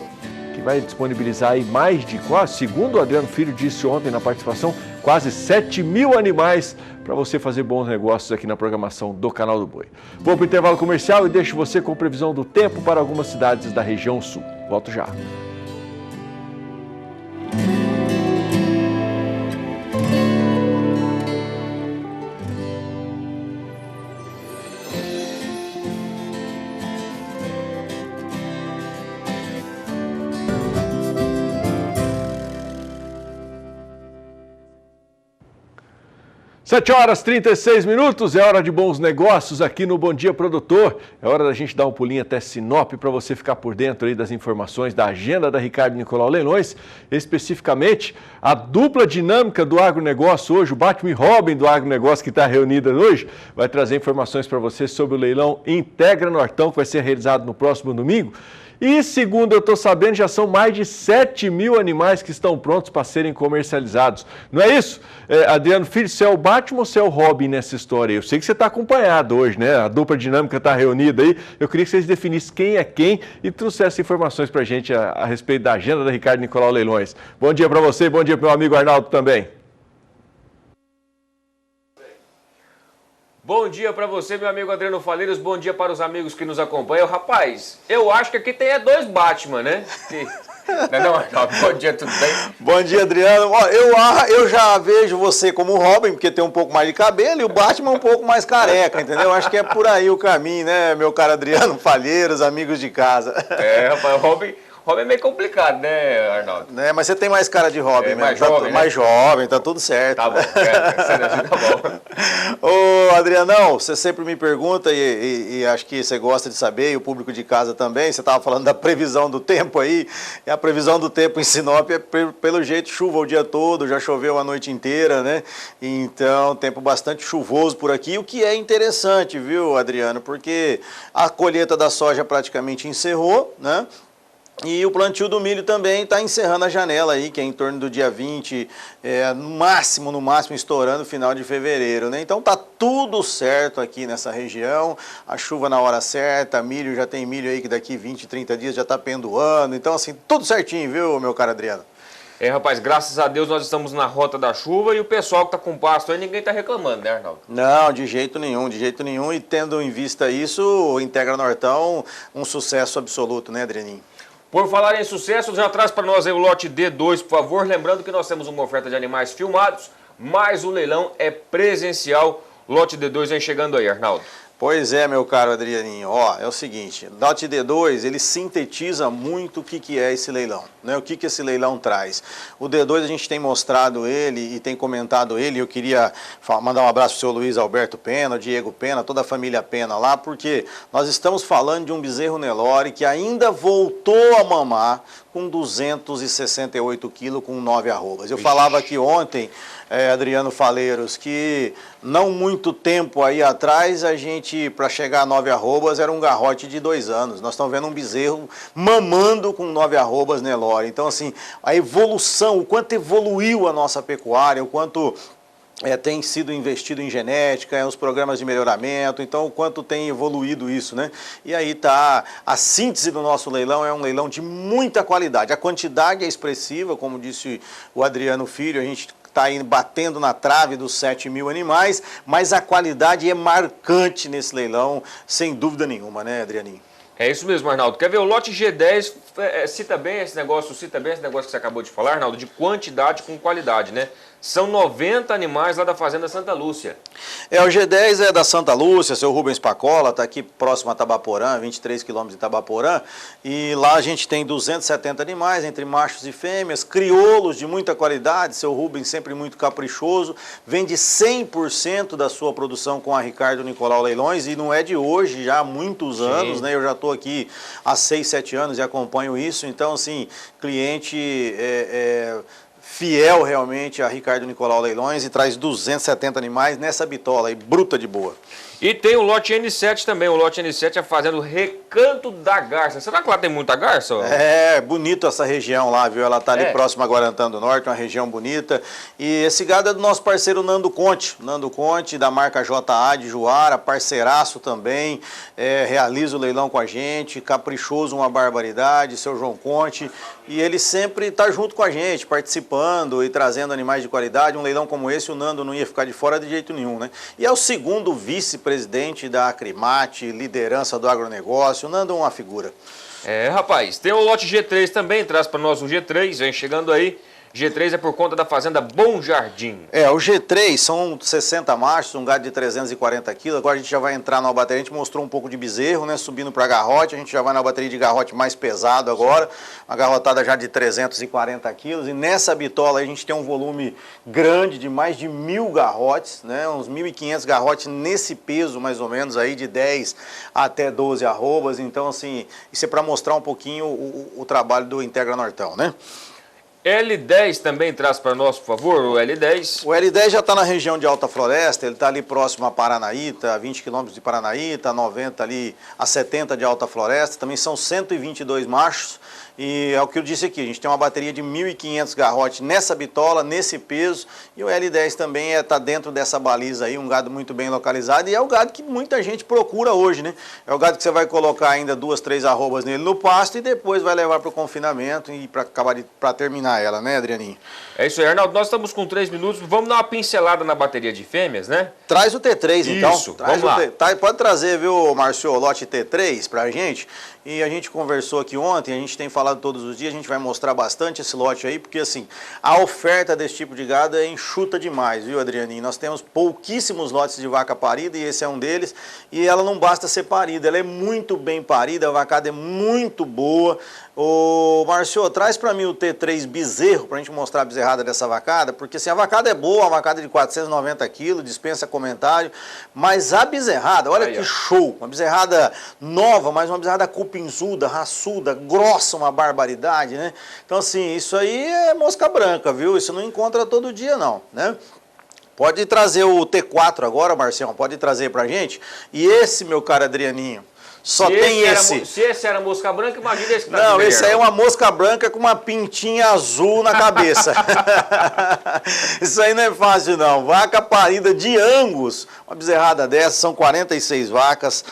que vai disponibilizar aí mais de quase, segundo o Adriano Filho disse ontem na participação, quase 7 mil animais para você fazer bons negócios aqui na programação do Canal do Boi. Vou para o intervalo comercial e deixo você com previsão do tempo para algumas cidades da região sul. Volto já. 7 horas 36 minutos, é hora de bons negócios aqui no Bom Dia Produtor. É hora da gente dar um pulinho até Sinop para você ficar por dentro aí das informações da agenda da Ricardo Nicolau Leilões. Especificamente, a dupla dinâmica do agronegócio hoje, o Batman e Robin do agronegócio que está reunida hoje, vai trazer informações para você sobre o leilão Integra Nortão, que vai ser realizado no próximo domingo. E, segundo eu estou sabendo, já são mais de 7 mil animais que estão prontos para serem comercializados. Não é isso? Adriano Filho, você é o Batman ou você é o Robin nessa história? Eu sei que você está acompanhado hoje, né? A dupla dinâmica está reunida aí. Eu queria que vocês definissem quem é quem e trouxessem informações para a gente a respeito da agenda da Ricardo Nicolau Leilões. Bom dia para você, bom dia para o meu amigo Arnaldo também. Bom dia para você, meu amigo Adriano Faleiros, bom dia para os amigos que nos acompanham. Rapaz, eu acho que aqui tem dois Batman, né? Não, bom dia, tudo bem? Bom dia, Adriano. Ó, eu já vejo você como o Robin, porque tem um pouco mais de cabelo, e o Batman um pouco mais careca, entendeu? Acho que é por aí o caminho, né, meu caro Adriano Faleiros, amigos de casa. Rapaz, Robin é meio complicado, né, Arnaldo? Mas você tem mais cara de Robin mesmo. Mais jovem, né? Mais jovem, tá tudo certo. Tá bom, tá bom. Ô, Adrianão, você sempre me pergunta e acho que você gosta de saber, e o público de casa também, você estava falando da previsão do tempo aí, e a previsão do tempo em Sinop é, pelo jeito, chuva o dia todo, já choveu a noite inteira, né? Então, tempo bastante chuvoso por aqui, o que é interessante, viu, Adriano? Porque a colheita da soja praticamente encerrou, né? E o plantio do milho também está encerrando a janela aí, que é em torno do dia 20, no máximo, estourando o final de fevereiro, né? Então tá tudo certo aqui nessa região, a chuva na hora certa, milho, já tem milho aí que daqui 20, 30 dias já está pendoando, então assim, tudo certinho, viu, meu caro Adriano? Rapaz, graças a Deus nós estamos na rota da chuva e o pessoal que está com pasto aí, ninguém está reclamando, né, Arnaldo? Não, de jeito nenhum, e tendo em vista isso, o Integra Nortão, um sucesso absoluto, né, Adrianinho? Por falar em sucesso, já traz para nós aí o lote D2, por favor. Lembrando que nós temos uma oferta de animais filmados, mas o leilão é presencial. Lote D2 vem chegando aí, Arnaldo. Pois é, meu caro Adrianinho, é o seguinte, lote D2, ele sintetiza muito o que é esse leilão, né? O que esse leilão traz. O D2 a gente tem mostrado ele e tem comentado ele, eu queria mandar um abraço para o seu Luiz Alberto Pena, Diego Pena, toda a família Pena lá, porque nós estamos falando de um bezerro Nelore que ainda voltou a mamar com 268 quilos com 9 arrobas. Eu falava aqui ontem, Adriano Faleiros, que não muito tempo aí atrás, a gente, para chegar a 9 arrobas, era um garrote de 2 anos. Nós estamos vendo um bezerro mamando com 9 arrobas Nelore. Então, assim, a evolução, o quanto evoluiu a nossa pecuária, o quanto tem sido investido em genética, os programas de melhoramento, então o quanto tem evoluído isso, né? E aí tá, a síntese do nosso leilão é um leilão de muita qualidade. A quantidade é expressiva, como disse o Adriano Filho, a gente está aí batendo na trave dos 7 mil animais, mas a qualidade é marcante nesse leilão, sem dúvida nenhuma, né, Adrianinho? É isso mesmo, Arnaldo. Quer ver? O lote G10 cita bem esse negócio que você acabou de falar, Arnaldo, de quantidade com qualidade, né? São 90 animais lá da Fazenda Santa Lúcia. O G10 é da Santa Lúcia, seu Rubens Pacola, está aqui próximo a Tabaporã, 23 quilômetros de Tabaporã. E lá a gente tem 270 animais, entre machos e fêmeas, crioulos de muita qualidade, seu Rubens sempre muito caprichoso, vende 100% da sua produção com a Ricardo Nicolau Leilões, e não é de hoje, já há muitos anos, né? Eu já estou aqui há 6, 7 anos e acompanho isso, então assim, cliente fiel realmente a Ricardo Nicolau Leilões e traz 270 animais nessa bitola aí, bruta de boa. E tem o lote N7 também, o lote N7 é fazendo Recanto da Garça. Será que lá tem muita garça? É, bonito essa região lá, viu? Ela tá ali próximo a Guarantã do Norte, uma região bonita. E esse gado é do nosso parceiro Nando Conte, da marca JA de Juara, parceiraço também, realiza o leilão com a gente, caprichoso, uma barbaridade, seu João Conte. E ele sempre está junto com a gente, participando e trazendo animais de qualidade. Um leilão como esse, o Nando não ia ficar de fora de jeito nenhum, né? E é o segundo vice-presidente da Acrimate, liderança do agronegócio. O Nando é uma figura. Rapaz, tem o lote G3 também, traz para nós o G3, vem chegando aí. G3 é por conta da fazenda Bom Jardim. O G3 são 60 machos, um gado de 340 quilos. Agora a gente já vai entrar na bateria, a gente mostrou um pouco de bezerro, né? Subindo para garrote, a gente já vai na bateria de garrote mais pesado agora. Uma garrotada já de 340 quilos. E nessa bitola a gente tem um volume grande de mais de 1.000 garrotes, né? Uns 1.500 garrotes nesse peso mais ou menos aí de 10 até 12 arrobas. Então assim, isso é para mostrar um pouquinho o trabalho do Integra Nortão, né? L10 também traz para nós, por favor, o L10. O L10 já está na região de Alta Floresta, ele está ali próximo a Paranaíta, 20 quilômetros de Paranaíta, 90 ali a 70 de Alta Floresta, também são 122 machos. E é o que eu disse aqui, a gente tem uma bateria de 1.500 garrotes nessa bitola, nesse peso, e o L10 também está dentro dessa baliza aí, um gado muito bem localizado, e é o gado que muita gente procura hoje, né? É o gado que você vai colocar ainda 2, 3 arrobas nele no pasto e depois vai levar para o confinamento e para terminar ela, né, Adrianinho? É isso aí, Arnaldo, nós estamos com 3 minutos, vamos dar uma pincelada na bateria de fêmeas, né? Traz o T3 então. Isso, vamos lá. Pode trazer, viu, Márcio, o lote T3 pra gente. E a gente conversou aqui ontem, a gente tem falado todos os dias, a gente vai mostrar bastante esse lote aí, porque assim, a oferta desse tipo de gado é enxuta demais, viu, Adrianinho? Nós temos pouquíssimos lotes de vaca parida e esse é um deles, e ela não basta ser parida, ela é muito bem parida, a vacada é muito boa. Ô, Márcio, traz para mim o T3 bezerro, pra gente mostrar a bezerrada dessa vacada, porque assim, a vacada é boa, a vacada de 490 quilos, dispensa comentário, mas a bezerrada, olha que show, uma bezerrada nova, mas uma bezerrada cupinzuda, raçuda, grossa, uma barbaridade, né? Então assim, isso aí é mosca branca, viu? Isso não encontra todo dia não, né? Pode trazer o T4 agora, Marcião, pode trazer pra gente. E esse, meu caro Adrianinho, só tem esse. Se esse era mosca branca, imagina esse que tá Não, esse aí é uma mosca branca com uma pintinha azul na cabeça. Isso aí não é fácil não. Vaca parida de Angus, uma bezerrada dessa, são 46 vacas,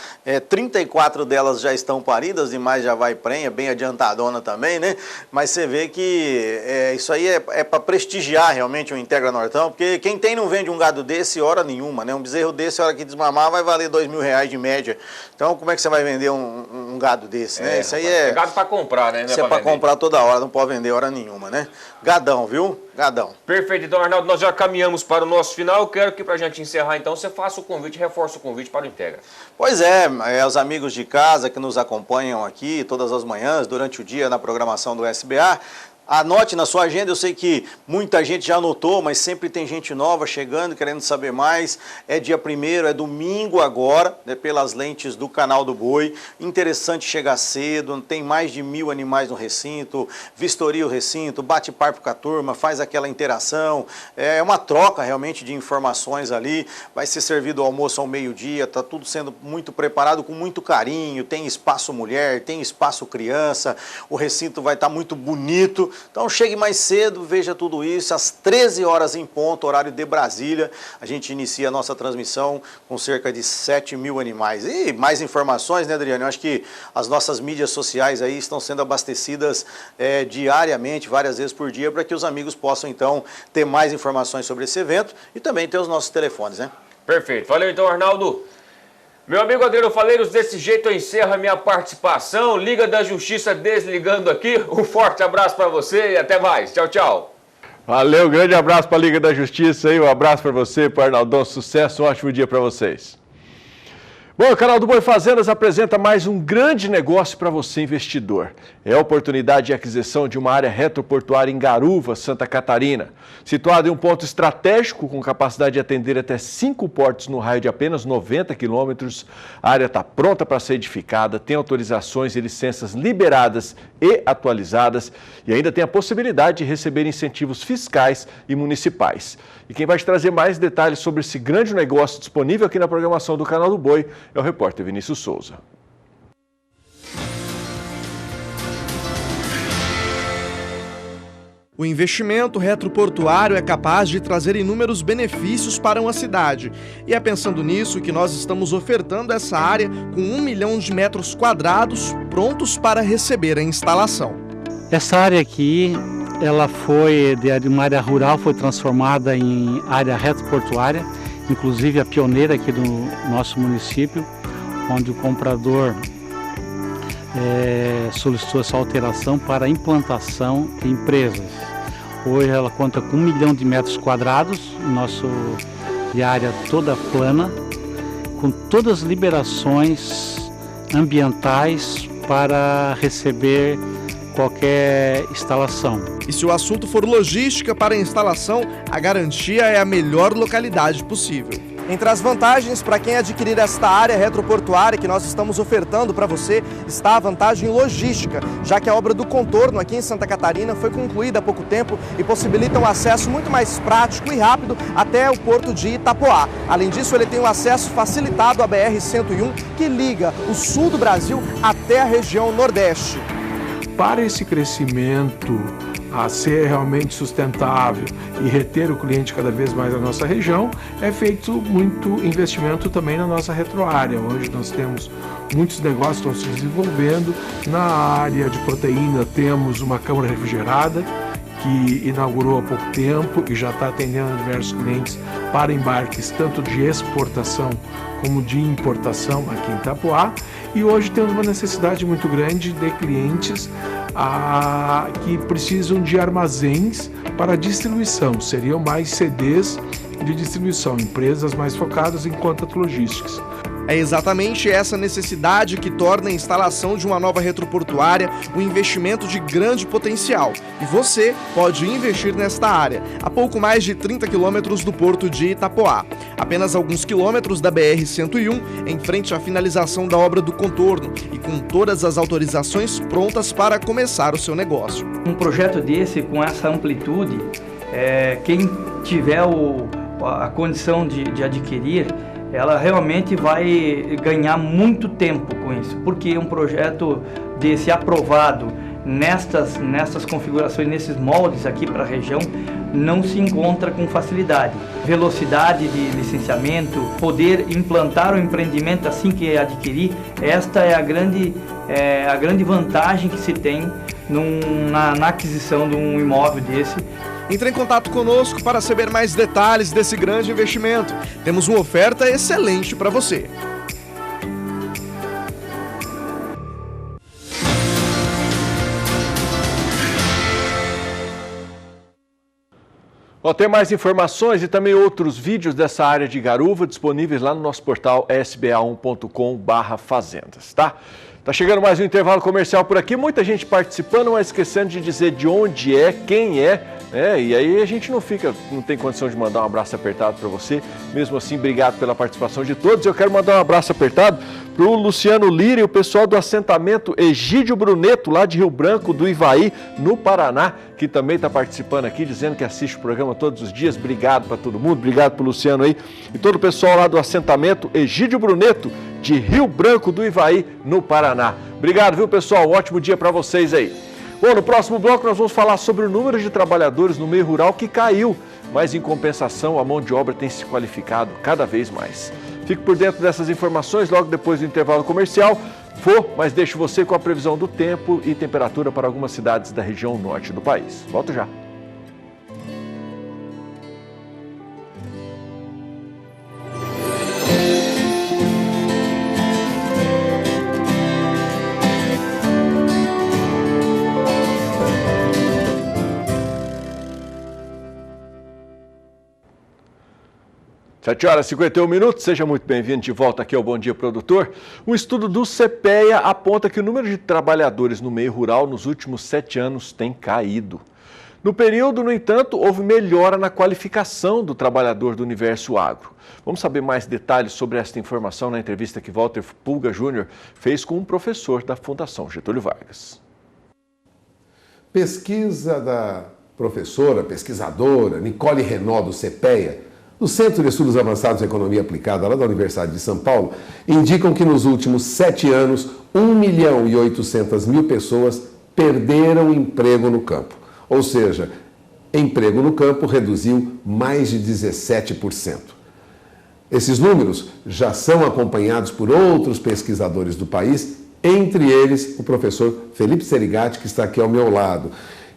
34 delas já estão paridas, demais já vai prenha, bem adiantadona também, né? Mas você vê que isso aí é para prestigiar realmente o Integra Nortão, porque quem tem não vende um gado desse hora nenhuma, né? Um bezerro desse, a hora que desmamar, vai valer R$2.000 de média. Então, como é que você vai vender um gado desse, né? Isso aí é gado para comprar, né? Isso é para comprar toda hora, não pode vender hora nenhuma, né? Gadão, viu? Gadão. Perfeito, então, Arnaldo, nós já caminhamos para o nosso final. Eu quero que, para a gente encerrar, então, você faça o convite, reforce o convite para o Integra. Pois é, os amigos de casa que nos acompanham aqui todas as manhãs, durante o dia, na programação do SBA, anote na sua agenda, eu sei que muita gente já anotou, mas sempre tem gente nova chegando, querendo saber mais. É dia 1º, é domingo agora, né, pelas lentes do Canal do Boi. Interessante chegar cedo, tem mais de 1.000 animais no recinto, vistoria o recinto, bate papo com a turma, faz aquela interação. É uma troca realmente de informações ali. Vai ser servido o almoço ao meio-dia, está tudo sendo muito preparado com muito carinho. Tem espaço mulher, tem espaço criança, o recinto vai estar muito bonito. Então chegue mais cedo, veja tudo isso, às 13 horas em ponto, horário de Brasília, a gente inicia a nossa transmissão com cerca de 7.000 animais. E mais informações, né, Adriano? Eu acho que as nossas mídias sociais aí estão sendo abastecidas diariamente, várias vezes por dia, para que os amigos possam então ter mais informações sobre esse evento e também ter os nossos telefones, né? Perfeito. Valeu então, Arnaldo. Meu amigo Adriano Faleiros, desse jeito eu encerro a minha participação. Liga da Justiça desligando aqui. Um forte abraço para você e até mais. Tchau, tchau. Valeu, grande abraço para a Liga da Justiça aí, um abraço para você, para o Arnaldão, sucesso, um ótimo dia para vocês. Bom, o Canal do Boi Fazendas apresenta mais um grande negócio para você, investidor. É a oportunidade de aquisição de uma área retroportuária em Garuva, Santa Catarina. Situado em um ponto estratégico com capacidade de atender até 5 portos no raio de apenas 90 quilômetros, a área está pronta para ser edificada, tem autorizações e licenças liberadas e atualizadas e ainda tem a possibilidade de receber incentivos fiscais e municipais. E quem vai te trazer mais detalhes sobre esse grande negócio disponível aqui na programação do Canal do Boi é o repórter Vinícius Souza. O investimento retroportuário é capaz de trazer inúmeros benefícios para uma cidade. E é pensando nisso que nós estamos ofertando essa área com 1 milhão de metros quadrados prontos para receber a instalação. Essa área aqui, ela foi de uma área rural, foi transformada em área retroportuária, inclusive a pioneira aqui do nosso município, onde o comprador solicitou essa alteração para a implantação de empresas. Hoje ela conta com 1 milhão de metros quadrados, de área toda plana, com todas as liberações ambientais para receber qualquer instalação. E se o assunto for logística para a instalação, a garantia é a melhor localidade possível. Entre as vantagens para quem adquirir esta área retroportuária que nós estamos ofertando para você, está a vantagem logística, já que a obra do contorno aqui em Santa Catarina foi concluída há pouco tempo e possibilita um acesso muito mais prático e rápido até o porto de Itapoá. Além disso, ele tem um acesso facilitado à BR-101, que liga o sul do Brasil até a região Nordeste. Para esse crescimento a ser realmente sustentável e reter o cliente cada vez mais na nossa região, é feito muito investimento também na nossa retroárea. Hoje nós temos muitos negócios que estão se desenvolvendo. Na área de proteína temos uma câmara refrigerada que inaugurou há pouco tempo e já está atendendo diversos clientes para embarques tanto de exportação como de importação aqui em Itapoá. E hoje temos uma necessidade muito grande de clientes que precisam de armazéns para distribuição. Seriam mais CDs de distribuição, empresas mais focadas em contato logísticos. É exatamente essa necessidade que torna a instalação de uma nova retroportuária um investimento de grande potencial. E você pode investir nesta área, a pouco mais de 30 quilômetros do porto de Itapoá. Apenas alguns quilômetros da BR-101, em frente à finalização da obra do contorno e com todas as autorizações prontas para começar o seu negócio. Um projeto desse, com essa amplitude, quem tiver a condição de adquirir, ela realmente vai ganhar muito tempo com isso, porque um projeto desse aprovado nestas configurações, nesses moldes aqui para a região, não se encontra com facilidade. Velocidade de licenciamento, poder implantar o empreendimento assim que adquirir, esta é a grande vantagem que se tem na aquisição de um imóvel desse. Entre em contato conosco para saber mais detalhes desse grande investimento. Temos uma oferta excelente para você. Tem mais informações e também outros vídeos dessa área de garuva disponíveis lá no nosso portal sba1.com/fazendas, tá? Tá chegando mais um intervalo comercial por aqui, muita gente participando, mas esquecendo de dizer de onde é, quem é, e aí a gente não tem condição de mandar um abraço apertado para você. Mesmo assim, obrigado pela participação de todos. Eu quero mandar um abraço apertado para o Luciano Lira e o pessoal do assentamento Egídio Bruneto, lá de Rio Branco, do Ivaí, no Paraná, que também está participando aqui, dizendo que assiste o programa todos os dias. Obrigado para todo mundo, obrigado para o Luciano aí e todo o pessoal lá do assentamento Egídio Bruneto, de Rio Branco do Ivaí, no Paraná. Obrigado, viu, pessoal? Um ótimo dia para vocês aí. Bom, no próximo bloco nós vamos falar sobre o número de trabalhadores no meio rural que caiu, mas em compensação a mão de obra tem se qualificado cada vez mais. Fique por dentro dessas informações logo depois do intervalo comercial. Mas deixo você com a previsão do tempo e temperatura para algumas cidades da região norte do país. Volto já. Sete horas e 51 minutos, seja muito bem-vindo de volta aqui ao Bom Dia Produtor. Um estudo do CPEA aponta que o número de trabalhadores no meio rural nos últimos 7 anos tem caído. No período, no entanto, houve melhora na qualificação do trabalhador do universo agro. Vamos saber mais detalhes sobre esta informação na entrevista que Walter Pulga Júnior fez com um professor da Fundação Getúlio Vargas. Pesquisa da pesquisadora Nicole Renaud, do CPEA, do Centro de Estudos Avançados em Economia Aplicada, lá da Universidade de São Paulo, indicam que nos últimos 7 anos, 1.800.000 pessoas perderam emprego no campo. Ou seja, emprego no campo reduziu mais de 17%. Esses números já são acompanhados por outros pesquisadores do país, entre eles o professor Felipe Serigati, que está aqui ao meu lado,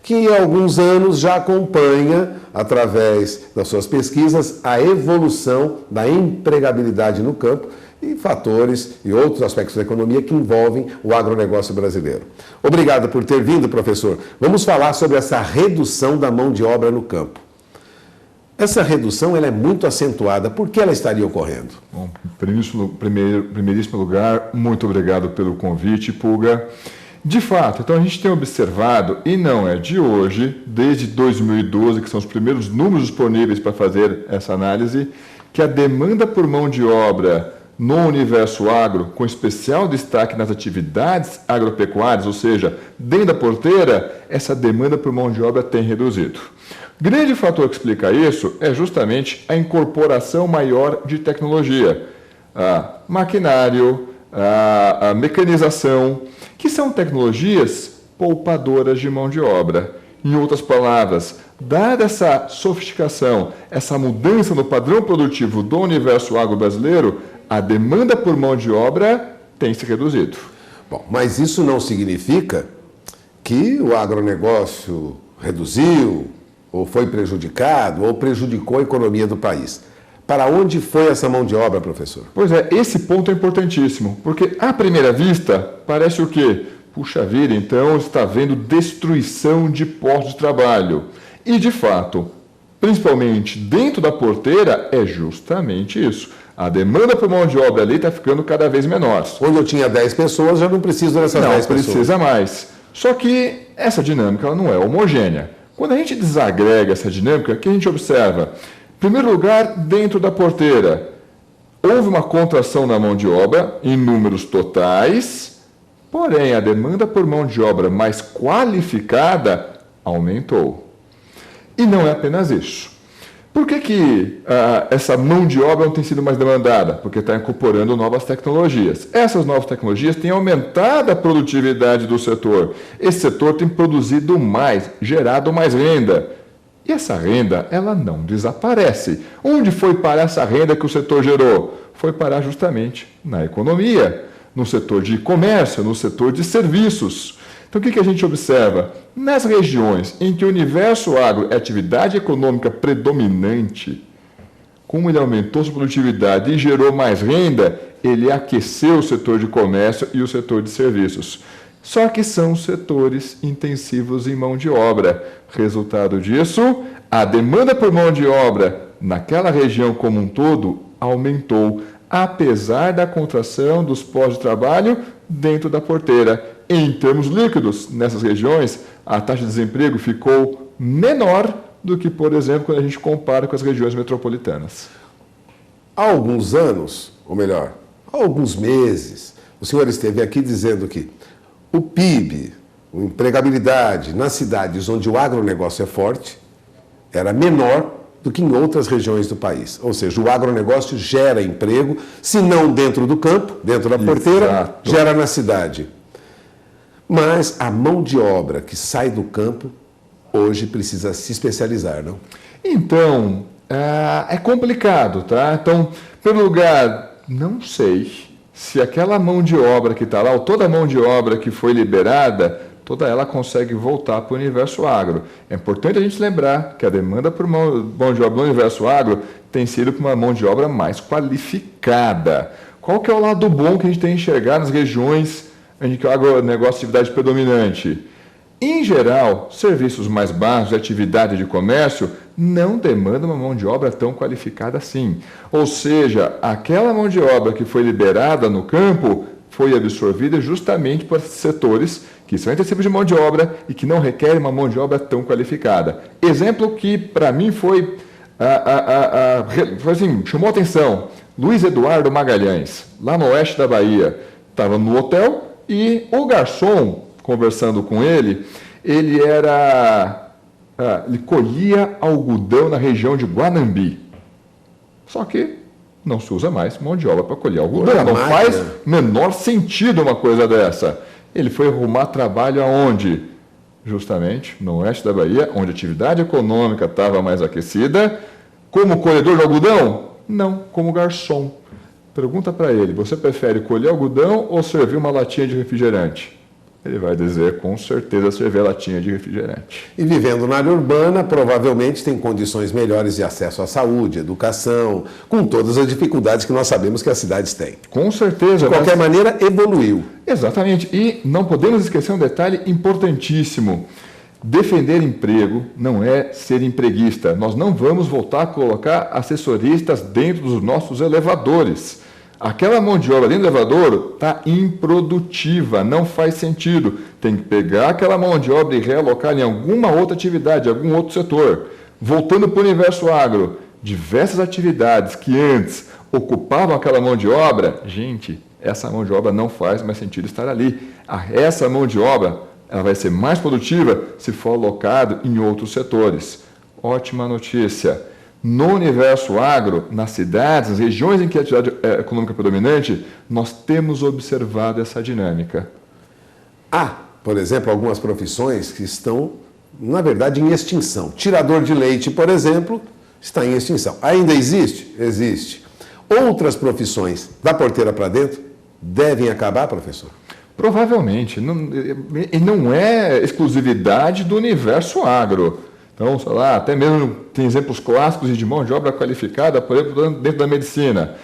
que há alguns anos já acompanha, através das suas pesquisas, a evolução da empregabilidade no campo e fatores e outros aspectos da economia que envolvem o agronegócio brasileiro. Obrigado por ter vindo, professor. Vamos falar sobre essa redução da mão de obra no campo. Essa redução ela é muito acentuada. Por que ela estaria ocorrendo? Bom, primeiríssimo lugar, muito obrigado pelo convite, Pulga. De fato, então a gente tem observado, e não é de hoje, desde 2012, que são os primeiros números disponíveis para fazer essa análise, que a demanda por mão de obra no universo agro, com especial destaque nas atividades agropecuárias, ou seja, dentro da porteira, essa demanda por mão de obra tem reduzido. Grande fator que explica isso é justamente a incorporação maior de tecnologia, maquinário, a mecanização, que são tecnologias poupadoras de mão de obra. Em outras palavras, dada essa sofisticação, essa mudança no padrão produtivo do universo agro brasileiro, a demanda por mão de obra tem se reduzido. Bom, mas isso não significa que o agronegócio reduziu, ou foi prejudicado, ou prejudicou a economia do país. Para onde foi essa mão de obra, professor? Pois é, esse ponto é importantíssimo, porque à primeira vista parece o quê? Puxa vida, então está havendo destruição de postos de trabalho. E de fato, principalmente dentro da porteira, é justamente isso. A demanda por mão de obra ali está ficando cada vez menor. Onde eu tinha 10 pessoas, já não preciso dessas 10 pessoas. Não precisa mais. Só que essa dinâmica ela não é homogênea. Quando a gente desagrega essa dinâmica, o que a gente observa? Em primeiro lugar, dentro da porteira, houve uma contração na mão de obra em números totais, porém a demanda por mão de obra mais qualificada aumentou. E não é apenas isso. Por que essa mão de obra não tem sido mais demandada? Porque está incorporando novas tecnologias. Essas novas tecnologias têm aumentado a produtividade do setor. Esse setor tem produzido mais, gerado mais renda. E essa renda, ela não desaparece. Onde foi parar essa renda que o setor gerou? Foi parar justamente na economia, no setor de comércio, no setor de serviços. Então, o que a gente observa? Nas regiões em que o universo agro é atividade econômica predominante, como ele aumentou sua produtividade e gerou mais renda, ele aqueceu o setor de comércio e o setor de serviços. Só que são setores intensivos em mão de obra. Resultado disso, a demanda por mão de obra naquela região como um todo aumentou, apesar da contração dos postos de trabalho dentro da porteira. Em termos líquidos, nessas regiões, a taxa de desemprego ficou menor do que, por exemplo, quando a gente compara com as regiões metropolitanas. Há alguns anos, ou melhor, há alguns meses, o senhor esteve aqui dizendo que o PIB, a empregabilidade nas cidades onde o agronegócio é forte, era menor do que em outras regiões do país. Ou seja, o agronegócio gera emprego, se não dentro do campo, dentro da porteira, Exato. Gera na cidade. Mas a mão de obra que sai do campo, hoje precisa se especializar, não? Então, é complicado, tá? Então, pelo lugar, não sei se aquela mão de obra que está lá, ou toda a mão de obra que foi liberada, toda ela consegue voltar para o universo agro. É importante a gente lembrar que a demanda por mão de obra no universo agro tem sido por uma mão de obra mais qualificada. Qual que é o lado bom que a gente tem que enxergar nas regiões em que o agronegócio é atividade predominante? Em geral, serviços mais básicos de atividade de comércio não demandam uma mão de obra tão qualificada assim. Ou seja, aquela mão de obra que foi liberada no campo foi absorvida justamente por setores que são intensivos de mão de obra e que não requerem uma mão de obra tão qualificada. Exemplo que, para mim, foi assim, chamou a atenção. Luiz Eduardo Magalhães, lá no oeste da Bahia, estava no hotel e o garçom, conversando com ele, ele colhia algodão na região de Guanambi. Só que não se usa mais mão de obra para colher algodão. Não faz menor sentido uma coisa dessa. Ele foi arrumar trabalho aonde? Justamente no oeste da Bahia, onde a atividade econômica estava mais aquecida. Como colhedor de algodão? Não, como garçom. Pergunta para ele, você prefere colher algodão ou servir uma latinha de refrigerante? ele vai dizer com certeza servir a latinha de refrigerante. E vivendo na área urbana, provavelmente tem condições melhores de acesso à saúde, educação, com todas as dificuldades que nós sabemos que as cidades têm. Com certeza. De qualquer maneira, evoluiu. Exatamente. E não podemos esquecer um detalhe importantíssimo. Defender emprego não é ser empreguista. Nós não vamos voltar a colocar assessoristas dentro dos nossos elevadores. Aquela mão de obra dentro do elevador está improdutiva, não faz sentido. Tem que pegar aquela mão de obra e realocar em alguma outra atividade, algum outro setor. Voltando para o universo agro, diversas atividades que antes ocupavam aquela mão de obra, gente, essa mão de obra não faz mais sentido estar ali. Essa mão de obra ela vai ser mais produtiva se for alocado em outros setores. Ótima notícia. No universo agro, nas cidades, nas regiões em que a atividade econômica é predominante, nós temos observado essa dinâmica. Há, por exemplo, algumas profissões que estão, na verdade, em extinção. Tirador de leite, por exemplo, está em extinção. Ainda existe? Existe. Outras profissões, da porteira para dentro, devem acabar, professor? Provavelmente. Não é exclusividade do universo agro. Então, sei lá, até mesmo tem exemplos clássicos de mão de obra qualificada, por exemplo, dentro da medicina.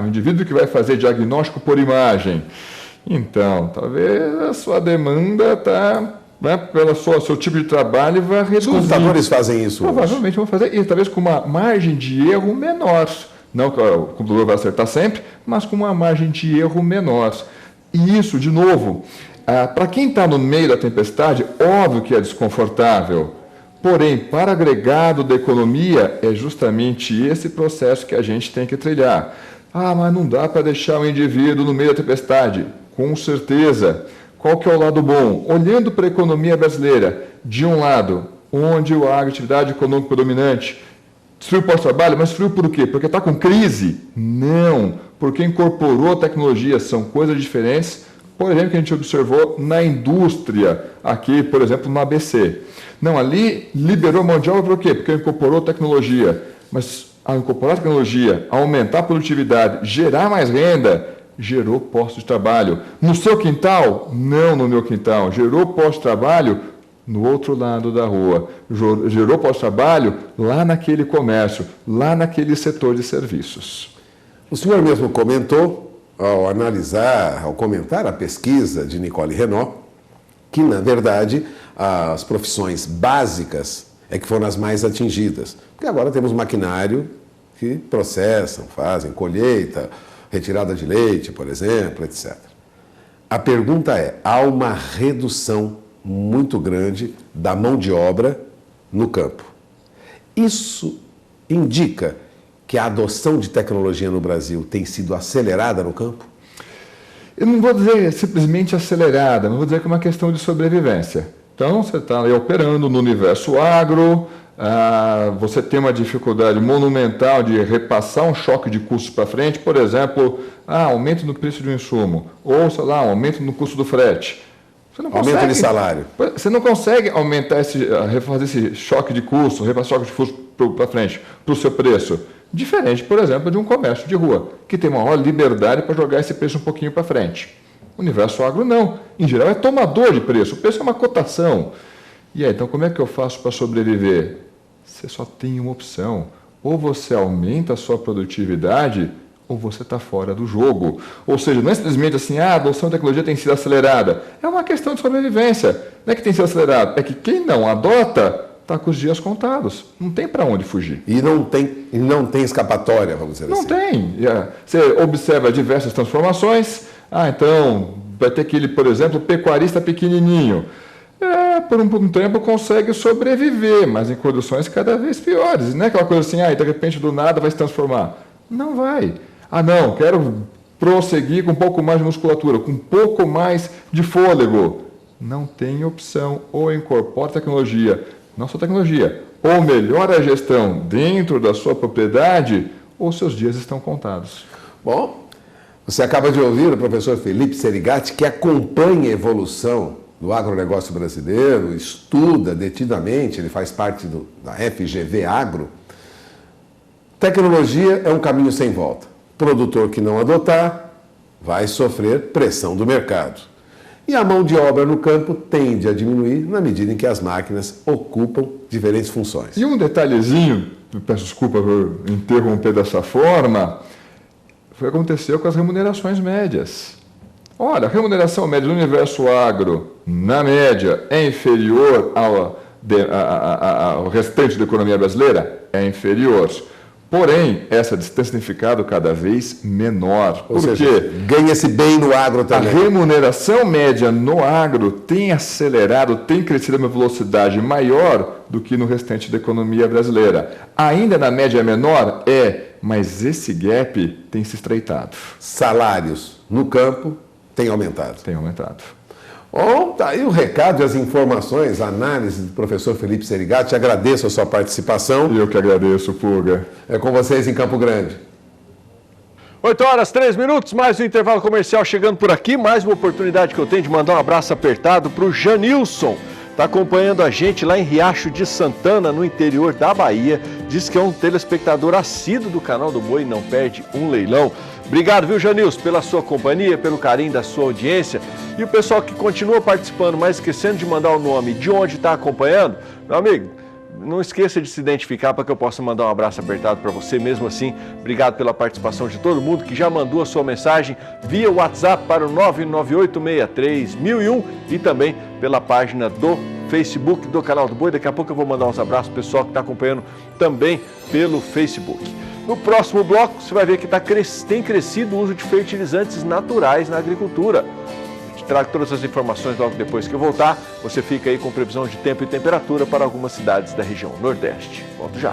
Um indivíduo que vai fazer diagnóstico por imagem. Então, talvez a sua demanda está, pelo seu tipo de trabalho, vai reduzir. Os computadores fazem isso provavelmente hoje. Vão fazer, e talvez com uma margem de erro menor. Não que o computador vai acertar sempre, mas com uma margem de erro menor. E isso, de novo, para quem está no meio da tempestade, óbvio que é desconfortável. Porém, para agregado da economia, é justamente esse processo que a gente tem que trilhar. Mas não dá para deixar o indivíduo no meio da tempestade. Com certeza. Qual que é o lado bom? Olhando para a economia brasileira, de um lado, onde a atividade econômica predominante destruiu o pós-trabalho, mas destruiu por quê? Porque está com crise? Não, porque incorporou tecnologia, são coisas diferentes. Por exemplo, que a gente observou na indústria, aqui, por exemplo, no ABC. Não, ali liberou mão de obra por quê? Porque incorporou tecnologia. Mas ao incorporar tecnologia, aumentar a produtividade, gerar mais renda, gerou postos de trabalho. No seu quintal? Não no meu quintal. Gerou postos de trabalho no outro lado da rua. Gerou postos de trabalho lá naquele comércio, lá naquele setor de serviços. O senhor mesmo comentou, ao comentar a pesquisa de Nicole Renaud, que, na verdade, as profissões básicas é que foram as mais atingidas. Porque agora temos maquinário que processam, fazem colheita, retirada de leite, por exemplo, etc. A pergunta é, há uma redução muito grande da mão de obra no campo. Isso indica que a adoção de tecnologia no Brasil tem sido acelerada no campo? Eu não vou dizer simplesmente acelerada, mas vou dizer que é uma questão de sobrevivência. Então, você está aí operando no universo agro, você tem uma dificuldade monumental de repassar um choque de custos para frente, por exemplo, aumento no preço de um insumo, ou, sei lá, aumento no custo do frete. Você não consegue, aumento de salário. Você não consegue refazer esse choque de custo, repassar choque de custo para frente, para o seu preço. Diferente, por exemplo, de um comércio de rua, que tem maior liberdade para jogar esse preço um pouquinho para frente. O universo agro não. Em geral é tomador de preço. O preço é uma cotação. E aí, então como é que eu faço para sobreviver? Você só tem uma opção. Ou você aumenta a sua produtividade, ou você está fora do jogo. Ou seja, não é simplesmente assim, a adoção da tecnologia tem sido acelerada. É uma questão de sobrevivência. Não é que tem sido acelerado, é que quem não adota está com os dias contados. Não tem para onde fugir. E não tem escapatória, vamos dizer assim. Não tem. Você observa diversas transformações. Então, vai ter aquele, por exemplo, pecuarista pequenininho. Por um tempo consegue sobreviver, mas em condições cada vez piores. Não é aquela coisa assim, de repente do nada vai se transformar. Não vai. Não, quero prosseguir com um pouco mais de musculatura, com um pouco mais de fôlego. Não tem opção. Ou incorpora tecnologia, não só tecnologia, ou melhora a gestão dentro da sua propriedade, ou seus dias estão contados. Bom, você acaba de ouvir o professor Felipe Serigati, que acompanha a evolução do agronegócio brasileiro, estuda detidamente, ele faz parte da FGV Agro. Tecnologia é um caminho sem volta. Produtor que não adotar vai sofrer pressão do mercado. E a mão de obra no campo tende a diminuir na medida em que as máquinas ocupam diferentes funções. E um detalhezinho, peço desculpa por interromper dessa forma, foi o que aconteceu com as remunerações médias. Olha, a remuneração média do universo agro, na média, é inferior ao restante da economia brasileira? É inferior. Porém, essa distância tem ficado cada vez menor. Ou seja, ganha-se bem no agro também. A remuneração média no agro tem acelerado, tem crescido a uma velocidade maior do que no restante da economia brasileira. Ainda na média menor? Mas esse gap tem se estreitado. Salários no campo têm aumentado. Tem aumentado. Bom, tá aí o recado e as informações, a análise do professor Felipe Serigati. Te agradeço a sua participação. Eu que agradeço, Pulga. É com vocês em Campo Grande. 8h03, mais um intervalo comercial chegando por aqui. Mais uma oportunidade que eu tenho de mandar um abraço apertado para o Janilson. Está acompanhando a gente lá em Riacho de Santana, no interior da Bahia. Diz que é um telespectador assíduo do canal do Boi e não perde um leilão. Obrigado, viu, Janilson, pela sua companhia, pelo carinho da sua audiência. E o pessoal que continua participando, mas esquecendo de mandar o nome de onde está acompanhando, meu amigo, não esqueça de se identificar para que eu possa mandar um abraço apertado para você. Mesmo assim, obrigado pela participação de todo mundo que já mandou a sua mensagem via WhatsApp para o 998631001 e também pela página do Facebook do Canal do Boi. Daqui a pouco eu vou mandar uns abraços para o pessoal que está acompanhando também pelo Facebook. No próximo bloco, você vai ver que tem crescido o uso de fertilizantes naturais na agricultura. Eu trago todas as informações logo depois que eu voltar. Você fica aí com previsão de tempo e temperatura para algumas cidades da região Nordeste. Volto já.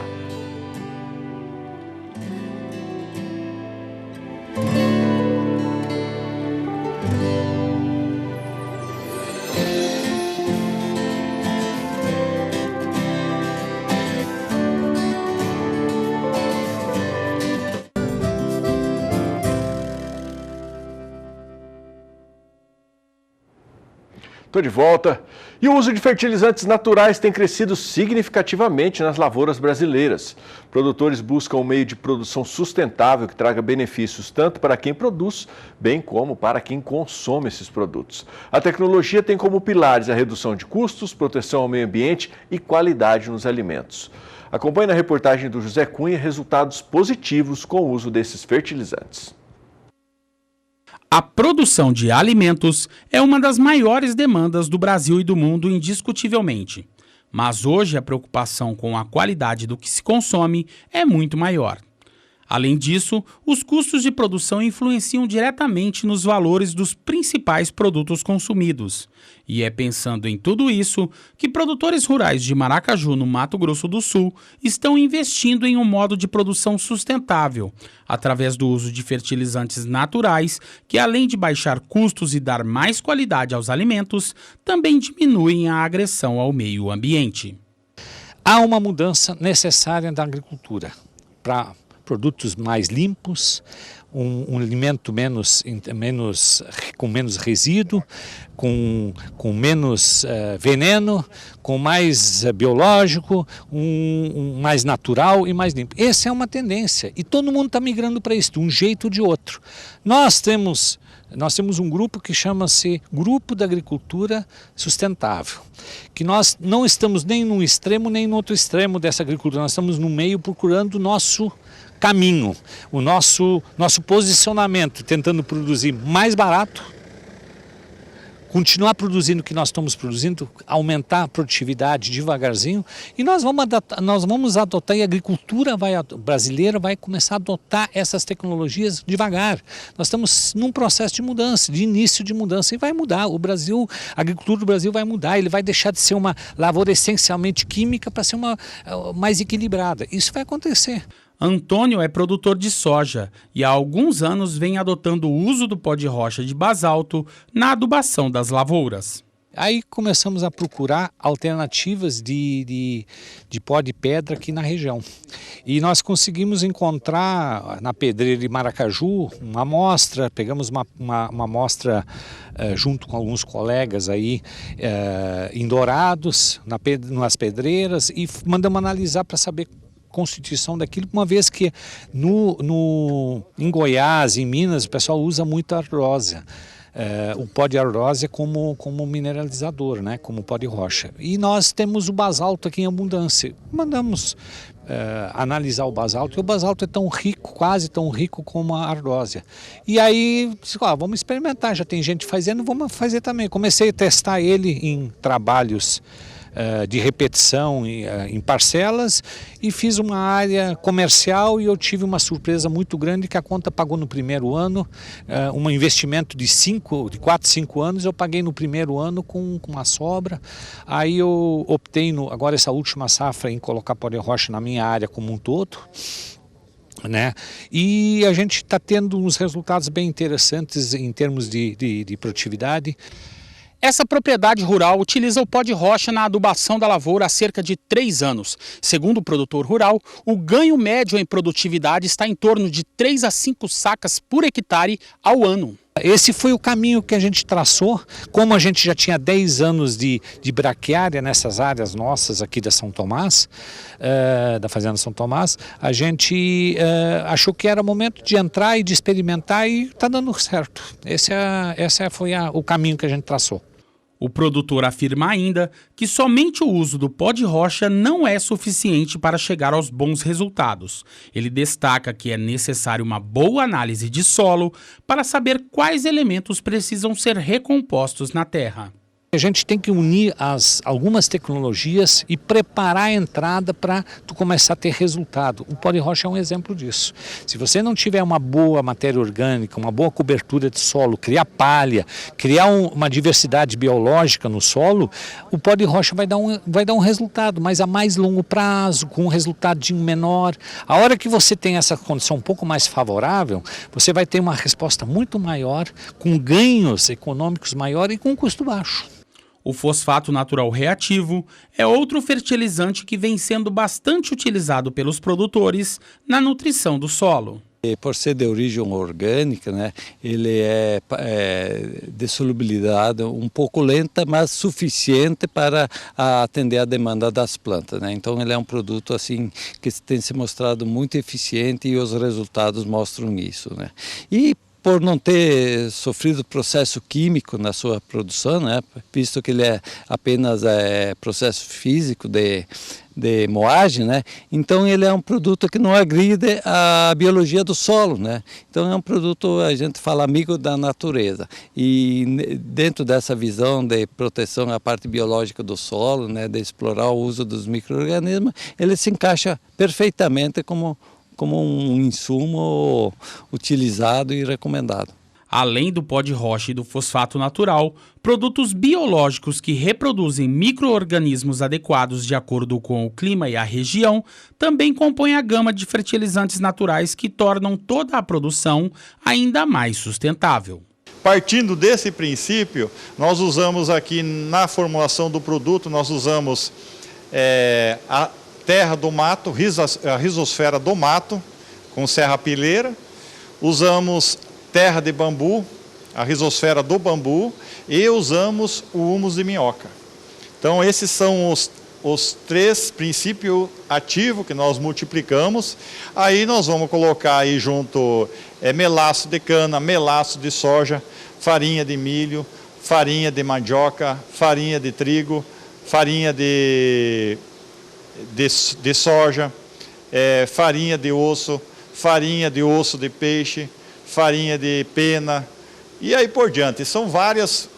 Estou de volta. E o uso de fertilizantes naturais tem crescido significativamente nas lavouras brasileiras. Produtores buscam um meio de produção sustentável que traga benefícios tanto para quem produz, bem como para quem consome esses produtos. A tecnologia tem como pilares a redução de custos, proteção ao meio ambiente e qualidade nos alimentos. Acompanhe na reportagem do José Cunha resultados positivos com o uso desses fertilizantes. A produção de alimentos é uma das maiores demandas do Brasil e do mundo, indiscutivelmente. Mas hoje a preocupação com a qualidade do que se consome é muito maior. Além disso, os custos de produção influenciam diretamente nos valores dos principais produtos consumidos. E é pensando em tudo isso que produtores rurais de Maracaju, no Mato Grosso do Sul, estão investindo em um modo de produção sustentável, através do uso de fertilizantes naturais, que além de baixar custos e dar mais qualidade aos alimentos, também diminuem a agressão ao meio ambiente. Há uma mudança necessária da agricultura para produtos mais limpos, um alimento com menos resíduo, com menos veneno, com mais biológico, mais natural e mais limpo. Essa é uma tendência e todo mundo está migrando para isso, de um jeito ou de outro. Nós temos um grupo que chama-se Grupo da Agricultura Sustentável, que nós não estamos nem num extremo nem no outro extremo dessa agricultura, nós estamos no meio procurando o nosso caminho, o nosso posicionamento, tentando produzir mais barato, continuar produzindo o que nós estamos produzindo, aumentar a produtividade devagarzinho, e nós vamos adotar, e a agricultura brasileira vai começar a adotar essas tecnologias devagar. Nós estamos num processo de mudança, de início de mudança, e vai mudar. A agricultura do Brasil vai mudar, ele vai deixar de ser uma lavoura essencialmente química para ser uma mais equilibrada. Isso vai acontecer. Antônio é produtor de soja e há alguns anos vem adotando o uso do pó de rocha de basalto na adubação das lavouras. Aí começamos a procurar alternativas de pó de pedra aqui na região. E nós conseguimos encontrar na pedreira de Maracaju uma amostra, pegamos uma amostra junto com alguns colegas aí em Dourados, nas pedreiras, e mandamos analisar para saber constituição daquilo, uma vez que em Goiás, em Minas, o pessoal usa muito arrósea. o pó de ardósia como mineralizador, né, como pó de rocha. E nós temos o basalto aqui em abundância. Mandamos analisar o basalto, e o basalto é tão rico, quase tão rico como a ardósia. E aí, vamos experimentar, já tem gente fazendo, vamos fazer também. Comecei a testar ele em trabalhos de repetição em parcelas e fiz uma área comercial e eu tive uma surpresa muito grande que a conta pagou no primeiro ano, um investimento de 4, 5 anos, eu paguei no primeiro ano com uma sobra. Aí eu optei, agora essa última safra, em colocar pó de rocha na minha área como um todo, né? E a gente está tendo uns resultados bem interessantes em termos de produtividade. Essa propriedade rural utiliza o pó de rocha na adubação da lavoura há cerca de 3 anos. Segundo o produtor rural, o ganho médio em produtividade está em torno de 3 a 5 sacas por hectare ao ano. Esse foi o caminho que a gente traçou. Como a gente já tinha 10 anos de braquiária nessas áreas nossas aqui da São Tomás, da Fazenda São Tomás, a gente achou que era momento de entrar e de experimentar e está dando certo. Esse foi o caminho que a gente traçou. O produtor afirma ainda que somente o uso do pó de rocha não é suficiente para chegar aos bons resultados. Ele destaca que é necessário uma boa análise de solo para saber quais elementos precisam ser recompostos na terra. A gente tem que unir algumas tecnologias e preparar a entrada para tu começar a ter resultado. O pó de rocha é um exemplo disso. Se você não tiver uma boa matéria orgânica, uma boa cobertura de solo, criar palha, criar uma diversidade biológica no solo, o pó de rocha vai dar um resultado, mas a mais longo prazo, com um resultado menor. A hora que você tem essa condição um pouco mais favorável, você vai ter uma resposta muito maior, com ganhos econômicos maiores e com um custo baixo. O fosfato natural reativo é outro fertilizante que vem sendo bastante utilizado pelos produtores na nutrição do solo. Por ser de origem orgânica, né, ele é de solubilidade um pouco lenta, mas suficiente para atender a demanda das plantas, né? Então ele é um produto assim que tem se mostrado muito eficiente e os resultados mostram isso, né? E por não ter sofrido processo químico na sua produção, né, visto que ele é apenas processo físico de moagem, né, então ele é um produto que não agride a biologia do solo, né, então é um produto, a gente fala, amigo da natureza, e dentro dessa visão de proteção à parte biológica do solo, né, de explorar o uso dos micro-organismos, ele se encaixa perfeitamente como um insumo utilizado e recomendado. Além do pó de rocha e do fosfato natural, produtos biológicos que reproduzem micro-organismos adequados de acordo com o clima e a região também compõem a gama de fertilizantes naturais que tornam toda a produção ainda mais sustentável. Partindo desse princípio, nós usamos aqui na formulação do produto, nós usamos a terra do mato, a rizosfera do mato, com serrapilheira. Usamos terra de bambu, a rizosfera do bambu, e usamos o humus de minhoca. Então esses são os 3 princípios ativos que nós multiplicamos. Aí nós vamos colocar aí junto melaço de cana, melaço de soja, farinha de milho, farinha de mandioca, farinha de trigo, farinha de soja, farinha de osso de peixe, farinha de pena e aí por diante. São várias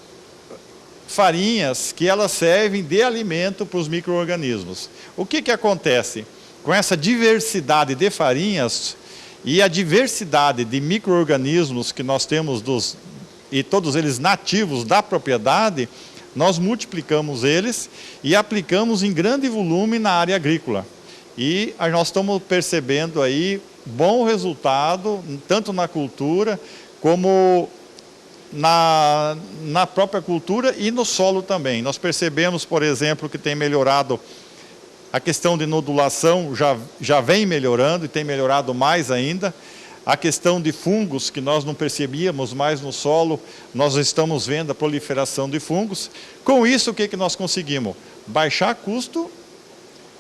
farinhas que elas servem de alimento para os micro-organismos. O que acontece? Com essa diversidade de farinhas e a diversidade de micro-organismos que nós temos, e todos eles nativos da propriedade, nós multiplicamos eles e aplicamos em grande volume na área agrícola. E nós estamos percebendo aí bom resultado, tanto na cultura como na própria cultura e no solo também. Nós percebemos, por exemplo, que tem melhorado a questão de nodulação, já vem melhorando e tem melhorado mais ainda. A questão de fungos, que nós não percebíamos mais no solo, nós estamos vendo a proliferação de fungos. Com isso, o que nós conseguimos? Baixar custo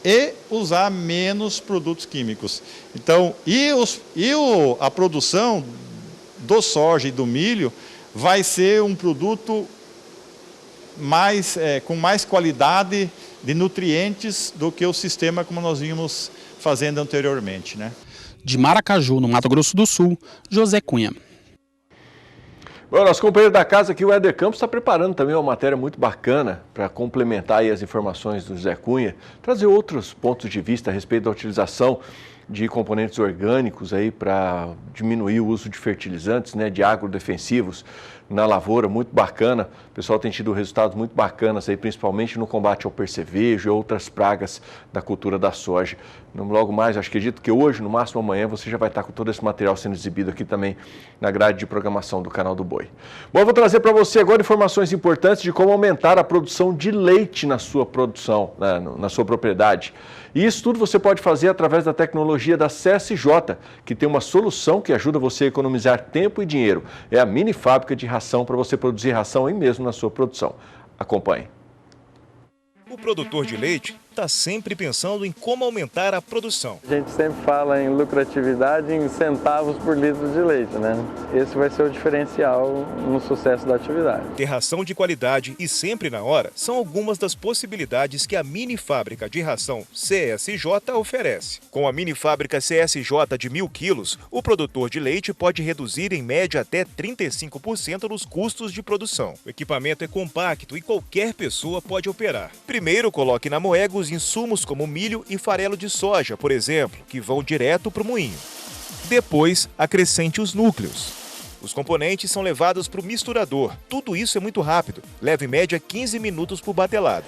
e usar menos produtos químicos. Então, a produção do soja e do milho vai ser um produto com mais qualidade de nutrientes do que o sistema como nós vimos fazendo anteriormente, né? De Maracaju, no Mato Grosso do Sul, José Cunha. Bom, nosso companheiro da casa aqui, o Éder Campos, está preparando também uma matéria muito bacana para complementar aí as informações do José Cunha, trazer outros pontos de vista a respeito da utilização de componentes orgânicos aí para diminuir o uso de fertilizantes, né, de agrodefensivos na lavoura, muito bacana. O pessoal tem tido resultados muito bacanas aí, principalmente no combate ao percevejo e outras pragas da cultura da soja. Logo mais, acho que acredito que hoje, no máximo amanhã, você já vai estar com todo esse material sendo exibido aqui também na grade de programação do Canal do Boi. Bom, eu vou trazer para você agora informações importantes de como aumentar a produção de leite na sua produção, na sua propriedade. E isso tudo você pode fazer através da tecnologia da CSJ, que tem uma solução que ajuda você a economizar tempo e dinheiro. É a mini fábrica de ração para você produzir ração aí mesmo na sua produção. Acompanhe. O produtor de leite está sempre pensando em como aumentar a produção. A gente sempre fala em lucratividade em centavos por litro de leite, né? Esse vai ser o diferencial no sucesso da atividade. Ter ração de qualidade e sempre na hora são algumas das possibilidades que a mini fábrica de ração CSJ oferece. Com a mini fábrica CSJ de 1.000 quilos, o produtor de leite pode reduzir em média até 35% nos custos de produção. O equipamento é compacto e qualquer pessoa pode operar. Primeiro, coloque na moega os insumos como milho e farelo de soja, por exemplo, que vão direto para o moinho. Depois, acrescente os núcleos. Os componentes são levados para o misturador. Tudo isso é muito rápido. Leva em média 15 minutos por batelada.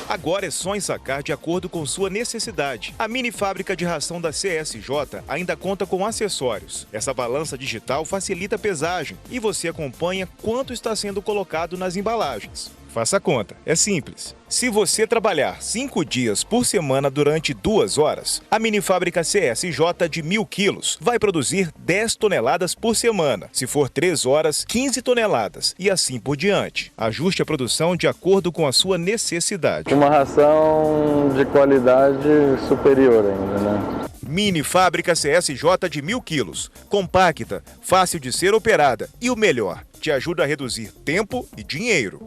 Agora é só ensacar de acordo com sua necessidade. A mini fábrica de ração da CSJ ainda conta com acessórios. Essa balança digital facilita a pesagem e você acompanha quanto está sendo colocado nas embalagens. Faça a conta, é simples. Se você trabalhar 5 dias por semana durante 2 horas, a mini fábrica CSJ de 1.000 quilos vai produzir 10 toneladas por semana. Se for 3 horas, 15 toneladas e assim por diante. Ajuste a produção de acordo com a sua necessidade. Uma ração de qualidade superior ainda, né? Mini fábrica CSJ de 1.000 quilos. Compacta, fácil de ser operada e o melhor, te ajuda a reduzir tempo e dinheiro.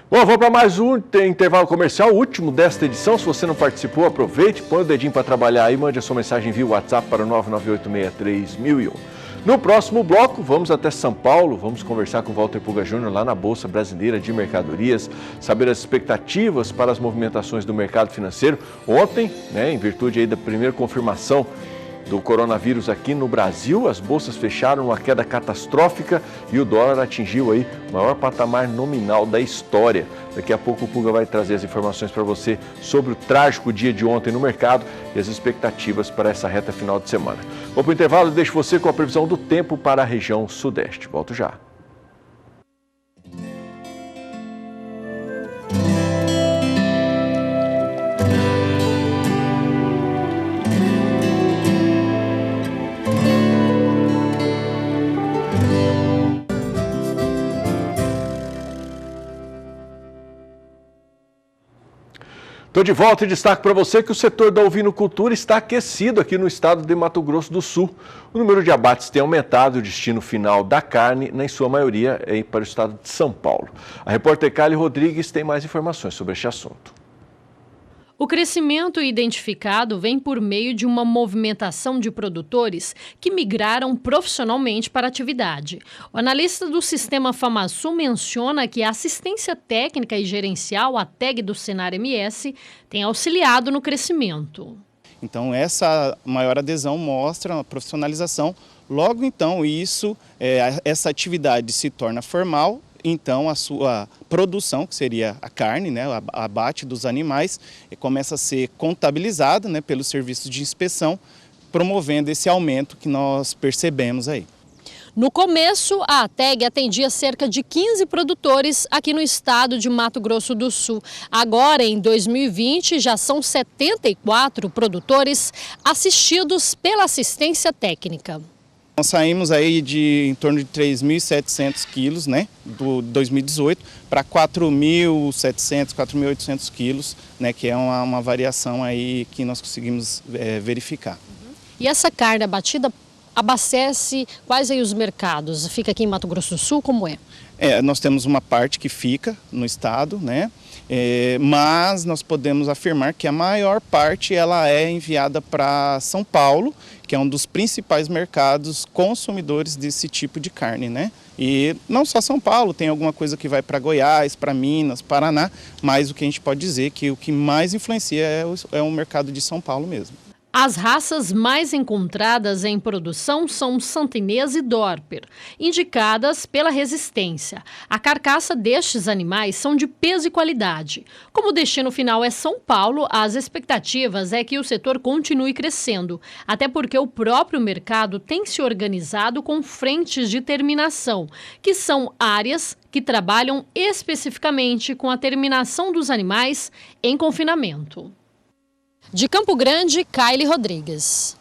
Bom, vamos para mais um intervalo comercial, último desta edição. Se você não participou, aproveite, põe o dedinho para trabalhar aí, mande a sua mensagem via WhatsApp para o 998631001. No próximo bloco, vamos até São Paulo, vamos conversar com o Walter Puga Júnior lá na Bolsa Brasileira de Mercadorias, saber as expectativas para as movimentações do mercado financeiro. Ontem, em virtude aí da primeira confirmação do coronavírus aqui no Brasil, as bolsas fecharam uma queda catastrófica e o dólar atingiu aí o maior patamar nominal da história. Daqui a pouco o Puga vai trazer as informações para você sobre o trágico dia de ontem no mercado e as expectativas para essa reta final de semana. Vou para o intervalo e deixo você com a previsão do tempo para a região sudeste. Volto já. Estou de volta e destaco para você que o setor da ovinocultura está aquecido aqui no estado de Mato Grosso do Sul. O número de abates tem aumentado e o destino final da carne, na sua maioria, é para o estado de São Paulo. A repórter Kali Rodrigues tem mais informações sobre este assunto. O crescimento identificado vem por meio de uma movimentação de produtores que migraram profissionalmente para a atividade. O analista do sistema FamaSul menciona que a assistência técnica e gerencial, a TEG do Senar MS, tem auxiliado no crescimento. Então, essa maior adesão mostra a profissionalização. Logo, então, essa atividade se torna formal. Então, a sua produção, que seria a carne, o abate dos animais, começa a ser contabilizada pelos serviços de inspeção, promovendo esse aumento que nós percebemos aí. No começo, a ATEG atendia cerca de 15 produtores aqui no estado de Mato Grosso do Sul. Agora, em 2020, já são 74 produtores assistidos pela assistência técnica. Nós saímos aí de em torno de 3.700 quilos, do 2018, para 4.700, 4.800 quilos, que é uma variação aí que nós conseguimos verificar. E essa carne abatida abastece quais aí os mercados? Fica aqui em Mato Grosso do Sul, como é? Nós temos uma parte que fica no estado, né? Mas nós podemos afirmar que a maior parte ela é enviada para São Paulo, que é um dos principais mercados consumidores desse tipo de carne, né? E não só São Paulo, tem alguma coisa que vai para Goiás, para Minas, Paraná, mas o que a gente pode dizer é que o que mais influencia é o mercado de São Paulo mesmo. As raças mais encontradas em produção são santinês e dorper, indicadas pela resistência. A carcaça destes animais são de peso e qualidade. Como o destino final é São Paulo, as expectativas é que o setor continue crescendo, até porque o próprio mercado tem se organizado com frentes de terminação, que são áreas que trabalham especificamente com a terminação dos animais em confinamento. De Campo Grande, Kaile Rodrigues.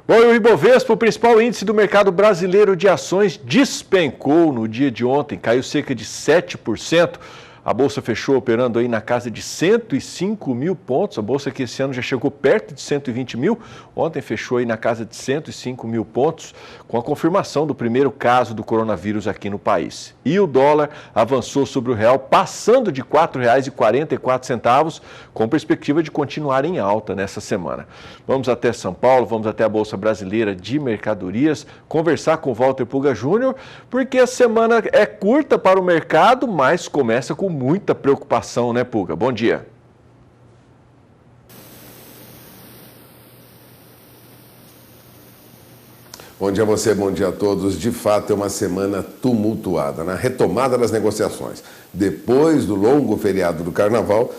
Bom, e o Ibovespa, o principal índice do mercado brasileiro de ações, despencou no dia de ontem, caiu cerca de 7%. A Bolsa fechou operando aí na casa de 105 mil pontos, a Bolsa que esse ano já chegou perto de 120 mil, ontem fechou aí na casa de 105 mil pontos, com a confirmação do primeiro caso do coronavírus aqui no país. E o dólar avançou sobre o real, passando de R$ 4,44, com perspectiva de continuar em alta nessa semana. Vamos até São Paulo, vamos até a Bolsa Brasileira de Mercadorias, conversar com o Walter Puga Júnior, porque a semana é curta para o mercado, mas começa com muita preocupação, né, Puga? Bom dia. Bom dia a você, bom dia a todos. De fato, é uma semana tumultuada na retomada das negociações. Depois do longo feriado do Carnaval,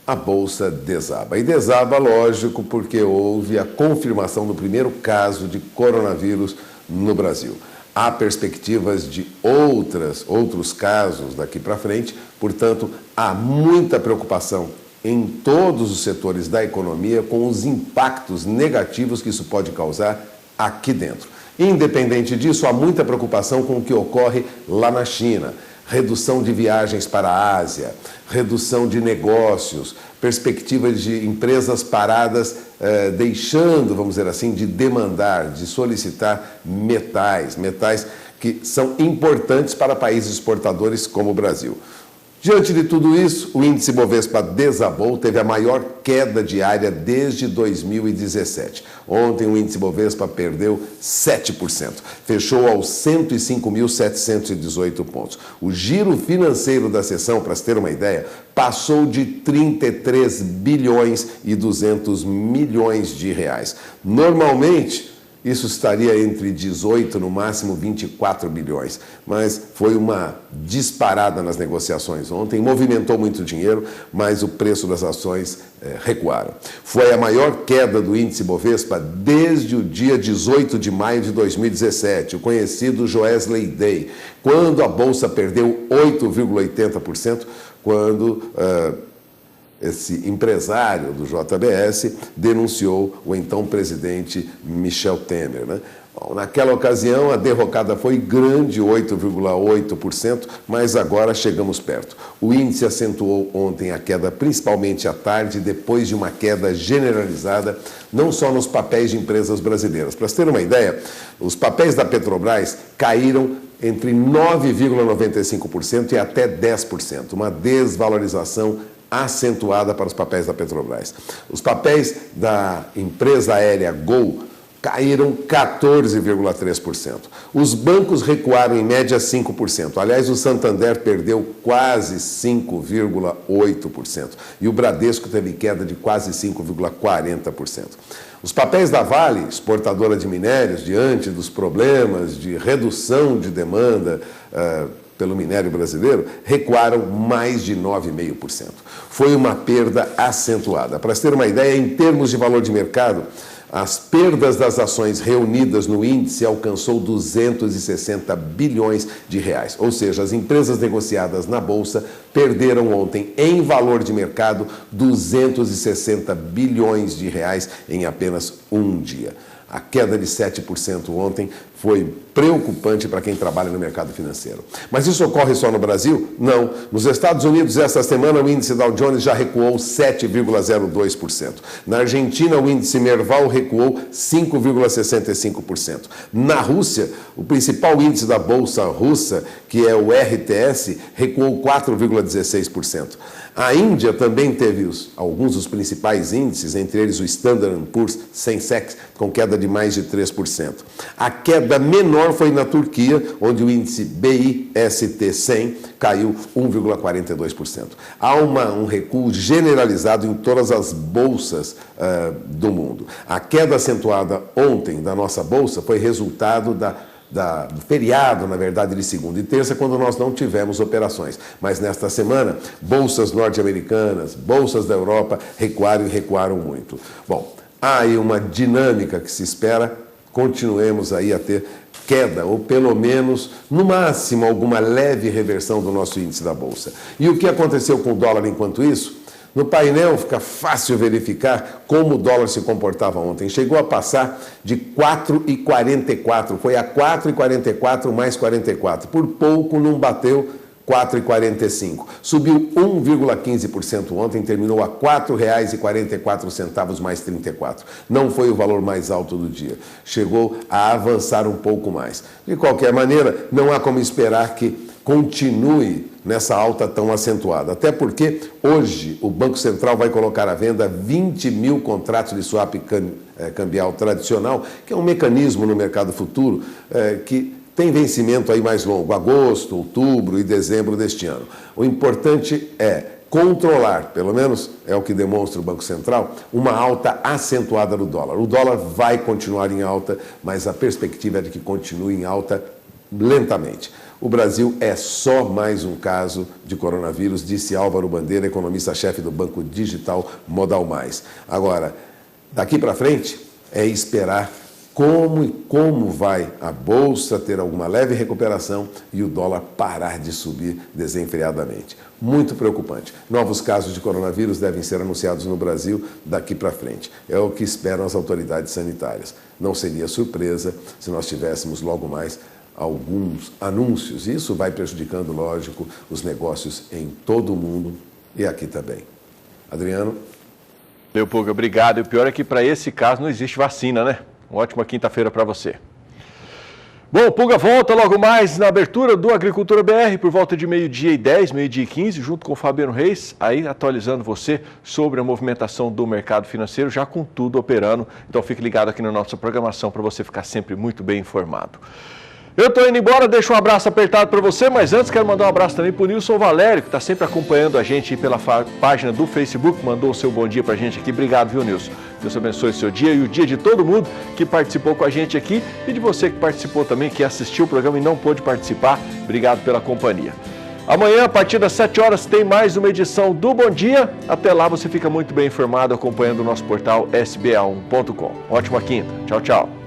a Bolsa desaba. E desaba, lógico, porque houve a confirmação do primeiro caso de coronavírus no Brasil. Há perspectivas de outros casos daqui para frente, portanto, há muita preocupação em todos os setores da economia com os impactos negativos que isso pode causar aqui dentro. Independente disso, há muita preocupação com o que ocorre lá na China. Redução de viagens para a Ásia, redução de negócios, perspectivas de empresas paradas deixando, vamos dizer assim, de demandar, de solicitar metais que são importantes para países exportadores como o Brasil. Diante de tudo isso, o índice Bovespa desabou, teve a maior queda diária desde 2017. Ontem o índice Bovespa perdeu 7%, fechou aos 105.718 pontos. O giro financeiro da sessão, para se ter uma ideia, passou de 33 bilhões e 200 milhões de reais. Normalmente, isso estaria entre 18, no máximo 24 bilhões. Mas foi uma disparada nas negociações ontem, movimentou muito dinheiro, mas o preço das ações recuaram. Foi a maior queda do índice Bovespa desde o dia 18 de maio de 2017, o conhecido Joesley Day, quando a Bolsa perdeu 8,80%, quando esse empresário do JBS denunciou o então presidente Michel Temer, né? Bom, naquela ocasião a derrocada foi grande, 8,8%, mas agora chegamos perto. O índice acentuou ontem a queda, principalmente à tarde, depois de uma queda generalizada, não só nos papéis de empresas brasileiras. Para se ter uma ideia, os papéis da Petrobras caíram entre 9,95% e até 10%, uma desvalorização acentuada para os papéis da Petrobras. Os papéis da empresa aérea Gol caíram 14,3%. Os bancos recuaram em média 5%. Aliás, o Santander perdeu quase 5,8%. E o Bradesco teve queda de quase 5,40%. Os papéis da Vale, exportadora de minérios, diante dos problemas de redução de demanda pelo minério brasileiro, recuaram mais de 9,5%. Foi uma perda acentuada. Para se ter uma ideia, em termos de valor de mercado, as perdas das ações reunidas no índice alcançou 260 bilhões de reais. Ou seja, as empresas negociadas na Bolsa perderam ontem, em valor de mercado, 260 bilhões de reais em apenas um dia. A queda de 7% ontem foi preocupante para quem trabalha no mercado financeiro. Mas isso ocorre só no Brasil? Não. Nos Estados Unidos, esta semana, o índice Dow Jones já recuou 7,02%. Na Argentina, o índice Merval recuou 5,65%. Na Rússia, o principal índice da Bolsa Russa, que é o RTS, recuou 4,16%. A Índia também teve alguns dos principais índices, entre eles o Standard & Poor's Sensex, com queda de mais de 3%. A queda menor foi na Turquia, onde o índice BIST 100 caiu 1,42%. Há um recuo generalizado em todas as bolsas do mundo. A queda acentuada ontem da nossa bolsa foi resultado do feriado, na verdade, de segunda e terça, quando nós não tivemos operações. Mas nesta semana, bolsas norte-americanas, bolsas da Europa recuaram e recuaram muito. Bom, há aí uma dinâmica que se espera, continuemos aí a ter queda, ou pelo menos, no máximo, alguma leve reversão do nosso índice da Bolsa. E o que aconteceu com o dólar enquanto isso? No painel fica fácil verificar como o dólar se comportava ontem. Chegou a passar de 4,44, foi a 4,44 mais 44. Por pouco não bateu 4,45. Subiu 1,15% ontem, terminou a R$ 4,44 mais 34. Não foi o valor mais alto do dia. Chegou a avançar um pouco mais. De qualquer maneira, não há como esperar que continue nessa alta tão acentuada. Até porque hoje o Banco Central vai colocar à venda 20 mil contratos de swap cambial tradicional, que é um mecanismo no mercado futuro que tem vencimento aí mais longo, agosto, outubro e dezembro deste ano. O importante é controlar, pelo menos é o que demonstra o Banco Central, uma alta acentuada do dólar. O dólar vai continuar em alta, mas a perspectiva é de que continue em alta lentamente. O Brasil é só mais um caso de coronavírus, disse Álvaro Bandeira, economista-chefe do Banco Digital Modal Mais. Agora, daqui para frente, é esperar como vai a Bolsa ter alguma leve recuperação e o dólar parar de subir desenfreadamente. Muito preocupante. Novos casos de coronavírus devem ser anunciados no Brasil daqui para frente. É o que esperam as autoridades sanitárias. Não seria surpresa se nós tivéssemos logo mais alguns anúncios. Isso vai prejudicando, lógico, os negócios em todo o mundo e aqui também. Adriano? Leopoldo, obrigado. E o pior é que para esse caso não existe vacina, né? Uma ótima quinta-feira para você. Bom, o Pulga volta logo mais na abertura do Agricultura BR, por volta de 12h10, 12h15, junto com o Fabiano Reis, aí atualizando você sobre a movimentação do mercado financeiro, já com tudo operando. Então fique ligado aqui na nossa programação para você ficar sempre muito bem informado. Eu estou indo embora, deixo um abraço apertado para você, mas antes quero mandar um abraço também para o Nilson Valério, que está sempre acompanhando a gente pela página do Facebook, mandou o seu bom dia para a gente aqui. Obrigado, viu, Nilson? Deus abençoe o seu dia e o dia de todo mundo que participou com a gente aqui e de você que participou também, que assistiu o programa e não pôde participar. Obrigado pela companhia. Amanhã, a partir das 7 horas, tem mais uma edição do Bom Dia. Até lá você fica muito bem informado acompanhando o nosso portal sba1.com. Ótima quinta. Tchau, tchau.